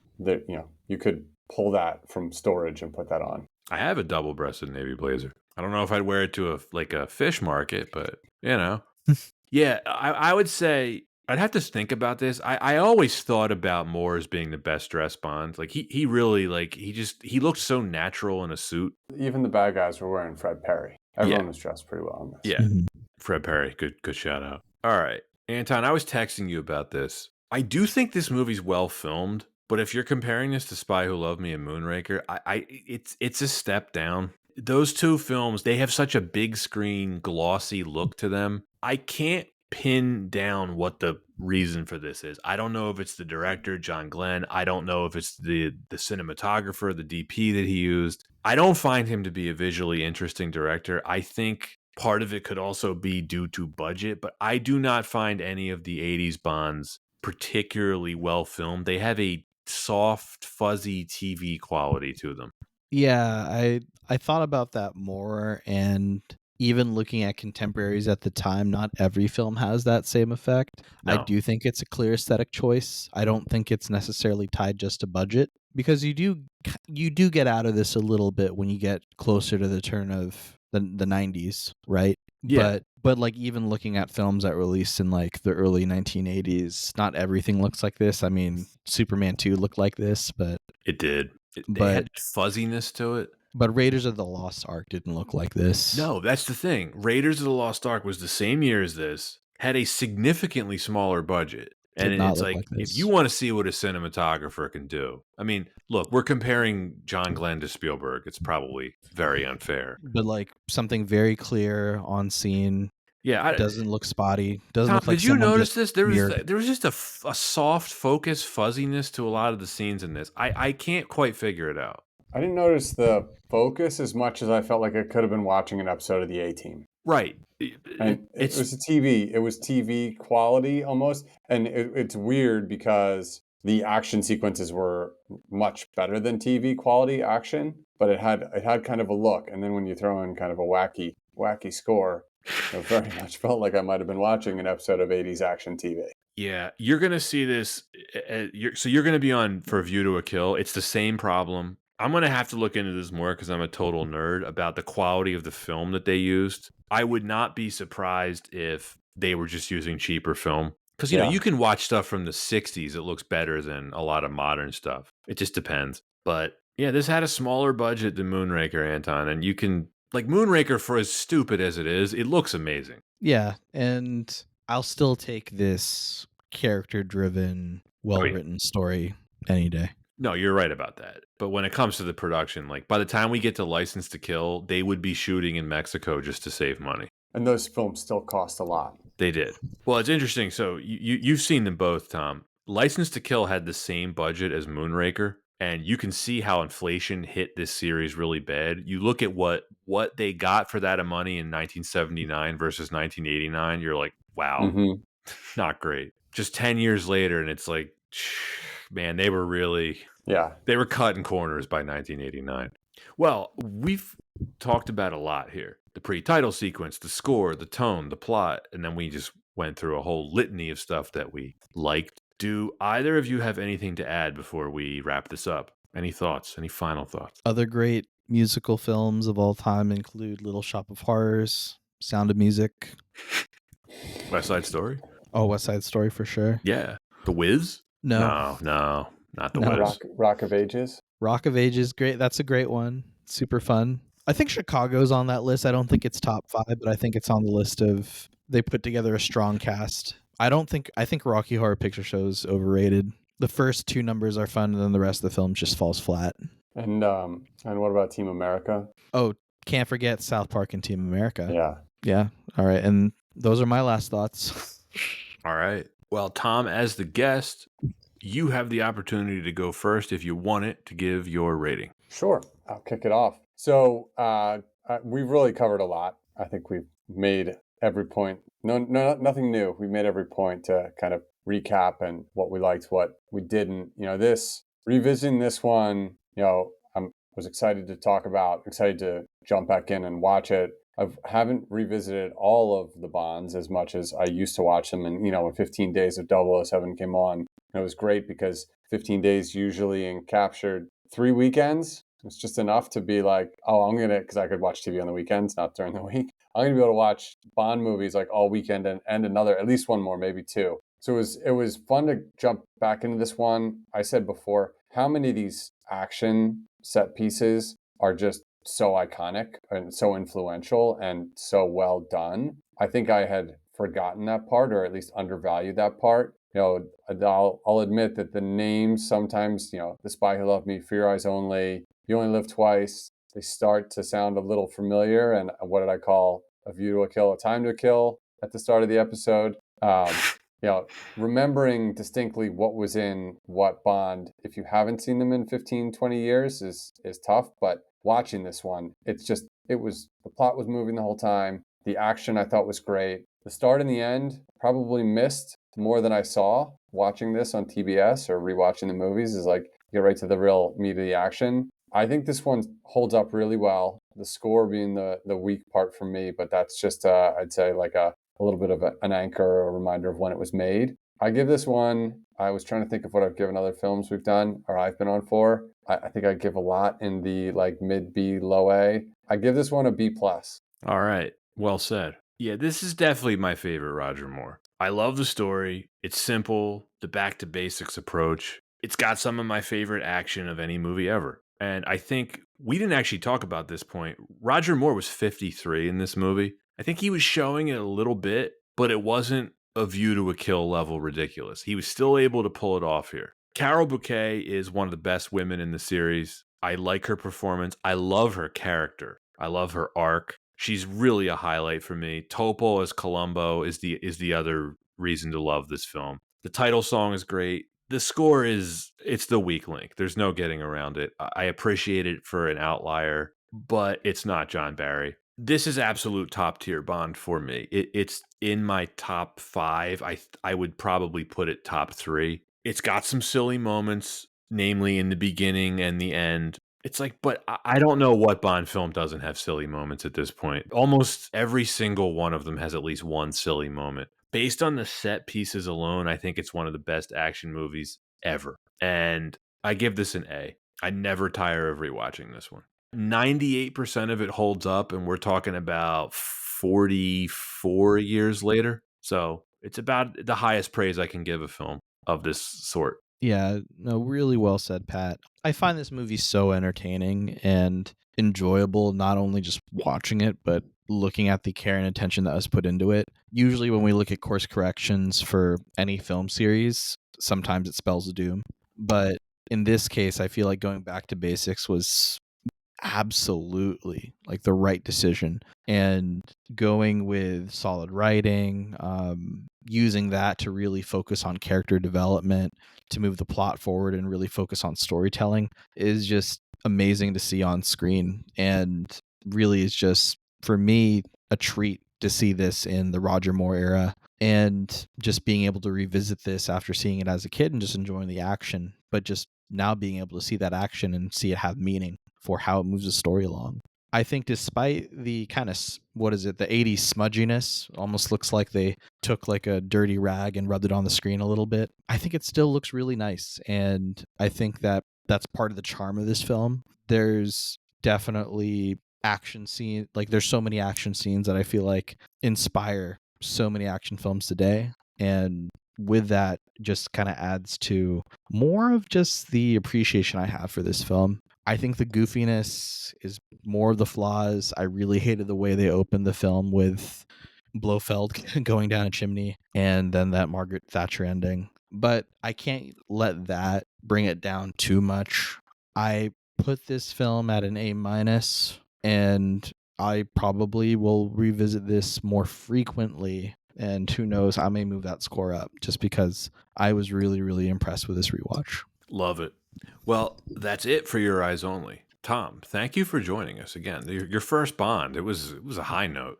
could pull that from storage and put that on. I have a double-breasted navy blazer. I don't know if I'd wear it to a fish market, but yeah. I would say I'd have to think about this. I always thought about Moore as being the best dressed Bond. Like he really he looked so natural in a suit. Even the bad guys were wearing Fred Perry. Everyone was dressed pretty well in this. Yeah. Mm-hmm. Fred Perry, good shout out. All right, Anton, I was texting you about this. I do think this movie's well filmed, but if you're comparing this to Spy Who Loved Me and Moonraker, it's a step down. Those two films, they have such a big screen, glossy look to them. I can't pin down what the reason for this is. I don't know if it's the director, John Glenn. I don't know if it's the cinematographer, the DP that he used. I don't find him to be a visually interesting director. I think part of it could also be due to budget, but I do not find any of the 80s Bonds particularly well filmed. They have a soft, fuzzy TV quality to them. Yeah, I thought about that more, and even looking at contemporaries at the time, not every film has that same effect. I No. do think it's a clear aesthetic choice. I don't think it's necessarily tied just to budget, because you do get out of this a little bit when you get closer to the turn of the 90s, right? Yeah. But like even looking at films that released in like the early 1980s, not everything looks like this. I mean, Superman 2 looked like this, but It did. They But- had fuzziness to it. but Raiders of the Lost Ark didn't look like this. No, that's the thing. Raiders of the Lost Ark was the same year as this, had a significantly smaller budget, And Did not it's look like, like if you this. want to see what a cinematographer can do, I mean, look, we're comparing John Glenn to Spielberg. It's probably very unfair. But like something very clear on scene. Yeah, Doesn't look spotty. Doesn't Tom, look like did you someone notice just this? mirrored. There was just a soft focus fuzziness to a lot of the scenes in this. I can't quite figure it out. I didn't notice the focus as much as I felt like I could have been watching an episode of the A-Team. Right. And it It's was a TV. It was TV quality almost. And it's weird because the action sequences were much better than TV quality action, but it had kind of a look. And then when you throw in kind of a wacky score, it very much felt like I might have been watching an episode of 80s action TV. Yeah, you're gonna see this. So you're gonna be on For View to a Kill. It's the same problem. I'm gonna have to look into this more because I'm a total nerd about the quality of the film that they used. I would not be surprised if they were just using cheaper film because Yeah. you can watch stuff from the '60s. It looks better than a lot of modern stuff. It just depends. But yeah, this had a smaller budget than Moonraker, Anton, and you can like Moonraker for as stupid as it is. It looks amazing. Yeah, and I'll still take this character-driven, well-written story any day. No, you're right about that. But when it comes to the production, like by the time we get to License to Kill, they would be shooting in Mexico just to save money. And those films still cost a lot. They did. Well, it's interesting. So you've seen them both, Tom. License to Kill had the same budget as Moonraker, and you can see how inflation hit this series really bad. You look at what they got for that money in 1979 versus 1989. You're like, wow, Mm-hmm. not great. Just 10 years later, and it's like, man, they were really Yeah. they were cutting corners by 1989. Well, we've talked about a lot here. The pre-title sequence, the score, the tone, the plot, and then we just went through a whole litany of stuff that we liked. Do either of you have anything to add before we wrap this up? Any thoughts? Any final thoughts? Other great musical films of all time include Little Shop of Horrors, Sound of Music. West Side Story? Oh, West Side Story for sure. Yeah. The Wiz? No. No, not The No. Wiz. Rock of Ages. Rock of Ages, great. That's a great one. Super fun. I think Chicago's on that list. I don't think it's top 5, but I think it's on the list of they put together a strong cast. I think Rocky Horror Picture Show is overrated. The first 2 numbers are fun, and then the rest of the film just falls flat. And what about Team America? Oh, can't forget South Park and Team America. Yeah. Yeah. All right. And those are my last thoughts. All right. Well, Tom, as the guest, you have the opportunity to go first if you want it to give your rating. Sure. I'll kick it off. So we've really covered a lot. I think we've made every point. No, nothing new. We made every point to kind of recap and what we liked, what we didn't. Revisiting this one, I was excited to talk about, excited to jump back in and watch it. I haven't revisited all of the Bonds as much as I used to watch them. And, when 15 Days of 007 came on, it was great because 15 days usually encaptured 3 weekends. It's just enough to be like, oh, because I could watch TV on the weekends, not during the week. I'm going to be able to watch Bond movies like all weekend and another, at least one more, maybe 2. So it was fun to jump back into this one. I said before, how many of these action set pieces are just so iconic and so influential and so well done. I think I had forgotten that part, or at least undervalued that part. I'll admit that the names sometimes, The Spy Who Loved Me, For Your Eyes Only, You Only Live Twice, they start to sound a little familiar. And what did I call A View to a Kill, A Time to Kill at the start of the episode? Remembering distinctly what was in what Bond, if you haven't seen them in 15, 20 years is tough. But watching this one, the plot was moving the whole time. The action I thought was great. The start and the end probably missed more than I saw watching this on TBS or rewatching the movies, is like get right to the real meat of the action. I think this one holds up really well. The score being the weak part for me, but that's just I'd say like a little bit of an anchor or a reminder of when it was made. I give this one, I was trying to think of what I've given other films we've done or I've been on for. I think I give a lot in the like mid B, low A. I give this one a B+. All right. Well said. Yeah, this is definitely my favorite Roger Moore. I love the story. It's simple, the back to basics approach. It's got some of my favorite action of any movie ever. And I think we didn't actually talk about this point. Roger Moore was 53 in this movie. I think he was showing it a little bit, but it wasn't A View to a Kill level ridiculous. He was still able to pull it off here. Carol Bouquet is one of the best women in the series. I like her performance. I love her character. I love her arc. She's really a highlight for me. Topol as Columbo is the other reason to love this film. The title song is great. The score it's the weak link. There's no getting around it. I appreciate it for an outlier, but it's not John Barry. This is absolute top tier Bond for me. It's in my top 5. I would probably put it top 3. It's got some silly moments, namely in the beginning and the end. It's like, but I don't know what Bond film doesn't have silly moments at this point. Almost every single one of them has at least one silly moment. Based on the set pieces alone, I think it's one of the best action movies ever. And I give this an A. I never tire of rewatching this one. 98% of it holds up, and we're talking about 44 years later. So it's about the highest praise I can give a film of this sort. Yeah, no, really well said, Pat. I find this movie so entertaining and enjoyable, not only just watching it, but looking at the care and attention that was put into it. Usually, when we look at course corrections for any film series, sometimes it spells doom. But in this case, I feel like going back to basics was absolutely like the right decision, and going with solid writing, using that to really focus on character development, to move the plot forward and really focus on storytelling is just amazing to see on screen, and really is just, for me, a treat to see this in the Roger Moore era, and just being able to revisit this after seeing it as a kid and just enjoying the action, but just now being able to see that action and see it have meaning for how it moves the story along. I think despite the kind of, what is it, the 80s smudginess, almost looks like they took like a dirty rag and rubbed it on the screen a little bit, I think it still looks really nice. And I think that that's part of the charm of this film. There's definitely action scene, like there's so many action scenes that I feel like inspire so many action films today. And with that, just kind of adds to more of just the appreciation I have for this film. I think the goofiness is more of the flaws. I really hated the way they opened the film with Blofeld going down a chimney and then that Margaret Thatcher ending. But I can't let that bring it down too much. I put this film at an A minus, and I probably will revisit this more frequently. And who knows, I may move that score up just because I was really, really impressed with this rewatch. Love it. Well, that's it for Your Eyes Only. Tom, thank you for joining us again. Your first Bond. It was a high note.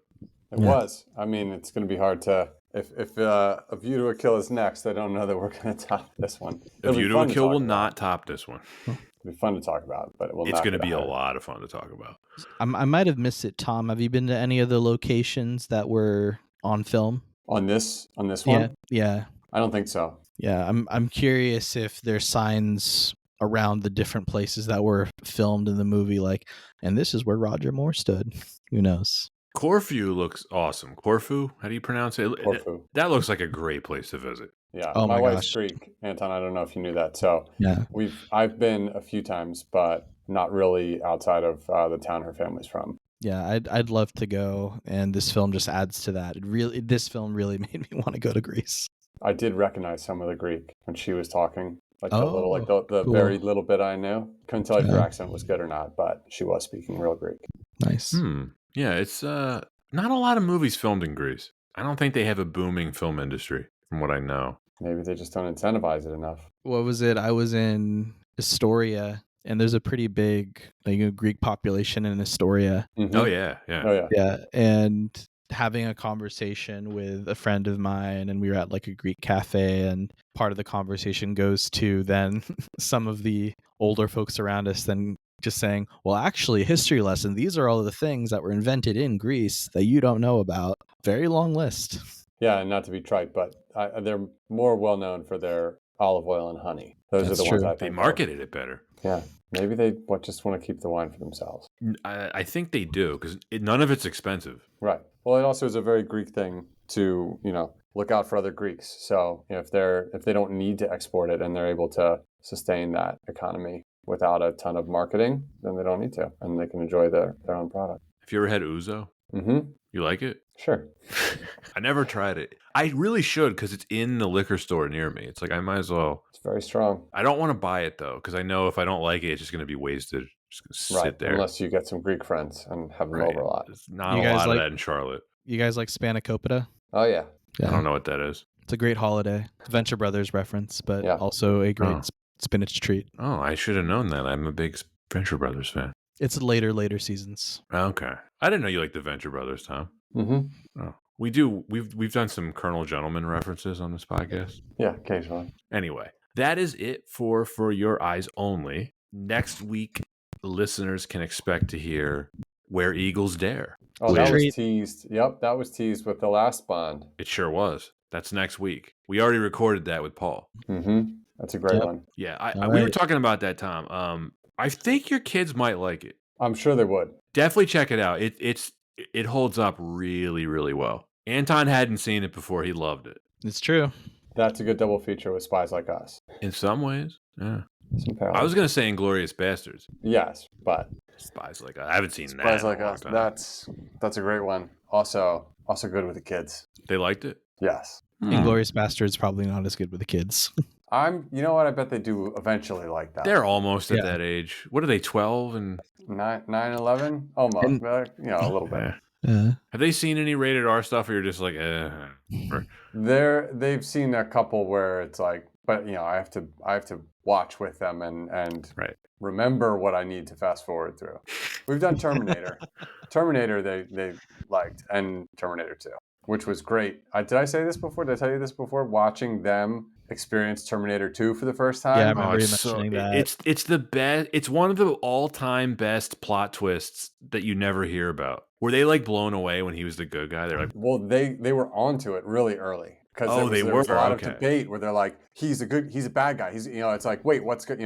It was. I mean, it's going to be hard to. If A View to a Kill is next, I don't know that we're going to top this one. A View to a Kill will not top this one. It'll be fun to talk about, but it will. It's going to be a lot of fun to talk about. I might have missed it, Tom. Have you been to any of the locations that were on film? On this one? Yeah. I don't think so. Yeah, I'm curious if there's signs around the different places that were filmed in the movie, like, and this is where Roger Moore stood. Who knows? Corfu looks awesome. Corfu? How do you pronounce it? Corfu. That looks like a great place to visit. Yeah. Oh my my wife's gosh. Greek, Anton. I don't know if you knew that. So Yeah. I've been a few times, but not really outside of the town her family's from. Yeah, I'd love to go, and this film just adds to that. This film really made me want to go to Greece. I did recognize some of the Greek when she was talking, like Oh, the cool. very little bit I knew. Couldn't tell if her Yeah. accent was good or not, but she was speaking real Greek. Nice. Yeah, it's not a lot of movies filmed in Greece. I don't think they have a booming film industry, from what I know. Maybe they just don't incentivize it enough. What was it? I was in Astoria, and there's a pretty big Greek population in Astoria. Mm-hmm. Oh yeah. Yeah, and having a conversation with a friend of mine, and we were at like a Greek cafe, and part of the conversation goes to then some of the older folks around us then just saying, well, actually, history lesson, these are all the things that were invented in Greece that you don't know about. Very long list. Yeah, and not to be trite, but they're more well known for their olive oil and honey. Those That's are the ones true. I think They marketed it better. Yeah, maybe they just want to keep the wine for themselves. I think they do, because none of it's expensive. Right. Well, it also is a very Greek thing to, look out for other Greeks. So if they don't need to export it and they're able to sustain that economy without a ton of marketing, then they don't need to, and they can enjoy their own product. Have you ever had ouzo? Mm-hmm. You like it? Sure. I never tried it. I really should because it's in the liquor store near me. It's like I might as well. It's very strong. I don't want to buy it though because I know if I don't like it, it's just going to be wasted. Just going to Right. sit there. Unless you get some Greek friends and have them Right. over a lot. There's not You a guys lot like- of that in Charlotte. You guys like spanakopita? Oh, yeah. I don't know what that is. It's a great holiday. Venture Brothers reference, but Yeah. also a great Oh. spinach treat. Oh, I should have known that. I'm a big Venture Brothers fan. It's later seasons. Okay. I didn't know you liked the Venture Brothers, Tom. Mm-hmm. Oh. We do. We've done some Colonel Gentleman references on this podcast. Yeah, occasionally. Anyway, that is it for Your Eyes Only. Next week, listeners can expect to hear Where Eagles Dare. Oh, that Treat. was teased. Yep, that was teased with the last Bond. It sure was. That's next week. We already recorded that with Paul. Mm-hmm. That's a great Yep. one. Yeah, All we were right. talking about that, Tom. I think your kids might like it. I'm sure they would. Definitely check it out. It holds up really, really well. Anton hadn't seen it before. He loved it. It's true. That's a good double feature with Spies Like Us. In some ways, yeah. Some I parallels. was gonna say Inglorious Bastards. Yes, but Spies Like Us. I haven't seen that. Spies in a Like long Us. time. That's a great one. Also good with the kids. They liked it. Yes. Inglorious Bastards probably not as good with the kids. You know what? I bet they do eventually like that. They're almost at Yeah. that age. What are they? 12 and 9/11? Almost. And- A little bit. Have they seen any rated R stuff? Or you're just like, They've seen a couple where it's like, but I have to watch with them and Right. remember what I need to fast forward through. We've done Terminator. Terminator they liked, and Terminator 2, which was great. Did I say this before? Did I tell you this before? Watching them experience Terminator 2 for the first time. Yeah, I remember you it's mentioning that. It's the best. It's one of the all-time best plot twists that you never hear about. Were they like blown away when he was the good guy? They're like, Well, they were onto it really early because Oh, there they was a were? lot Okay. of debate where they're like, he's a bad guy. He's it's like, wait, what's good?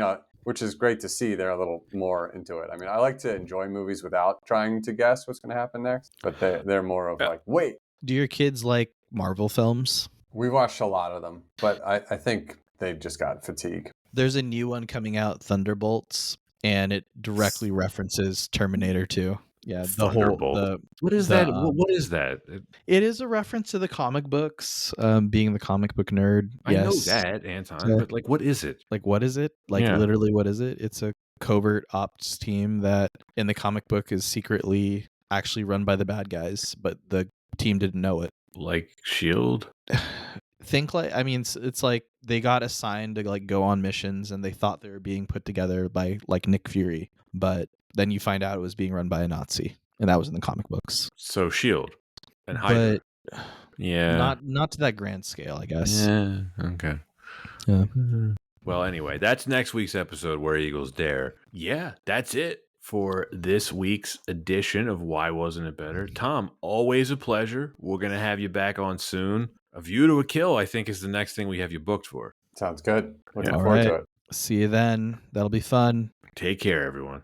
Which is great to see. They're a little more into it. I mean, I like to enjoy movies without trying to guess what's going to happen next, but they're more of Yeah. like, wait. Do your kids like Marvel films? We watched a lot of them, but I think they've just got fatigue. There's a new one coming out, Thunderbolts, and it directly references Terminator 2. Yeah, the whole Thunderbolt. What is the, that? What is that? it is a reference to the comic books. Being the comic book nerd, I know yes. that, Anton, Yeah. but like, what is it? Like, what is it? Like, Yeah. literally, what is it? It's a covert ops team that in the comic book is secretly actually run by the bad guys, but the team didn't know it. Like Shield? It's like they got assigned to like go on missions and they thought they were being put together by like Nick Fury, but then you find out it was being run by a Nazi, and that was in the comic books. So Shield and Hydra. But Yeah. not to that grand scale, I guess. Yeah. Okay. Yeah. Well, anyway, that's next week's episode, Where Eagles Dare. Yeah, that's it for this week's edition of Why Wasn't It Better? Tom, always a pleasure. We're going to have you back on soon. A View to a Kill, I think, is the next thing we have you booked for. Sounds good. Looking Yeah. forward to Alright. it. See you then. That'll be fun. Take care, everyone.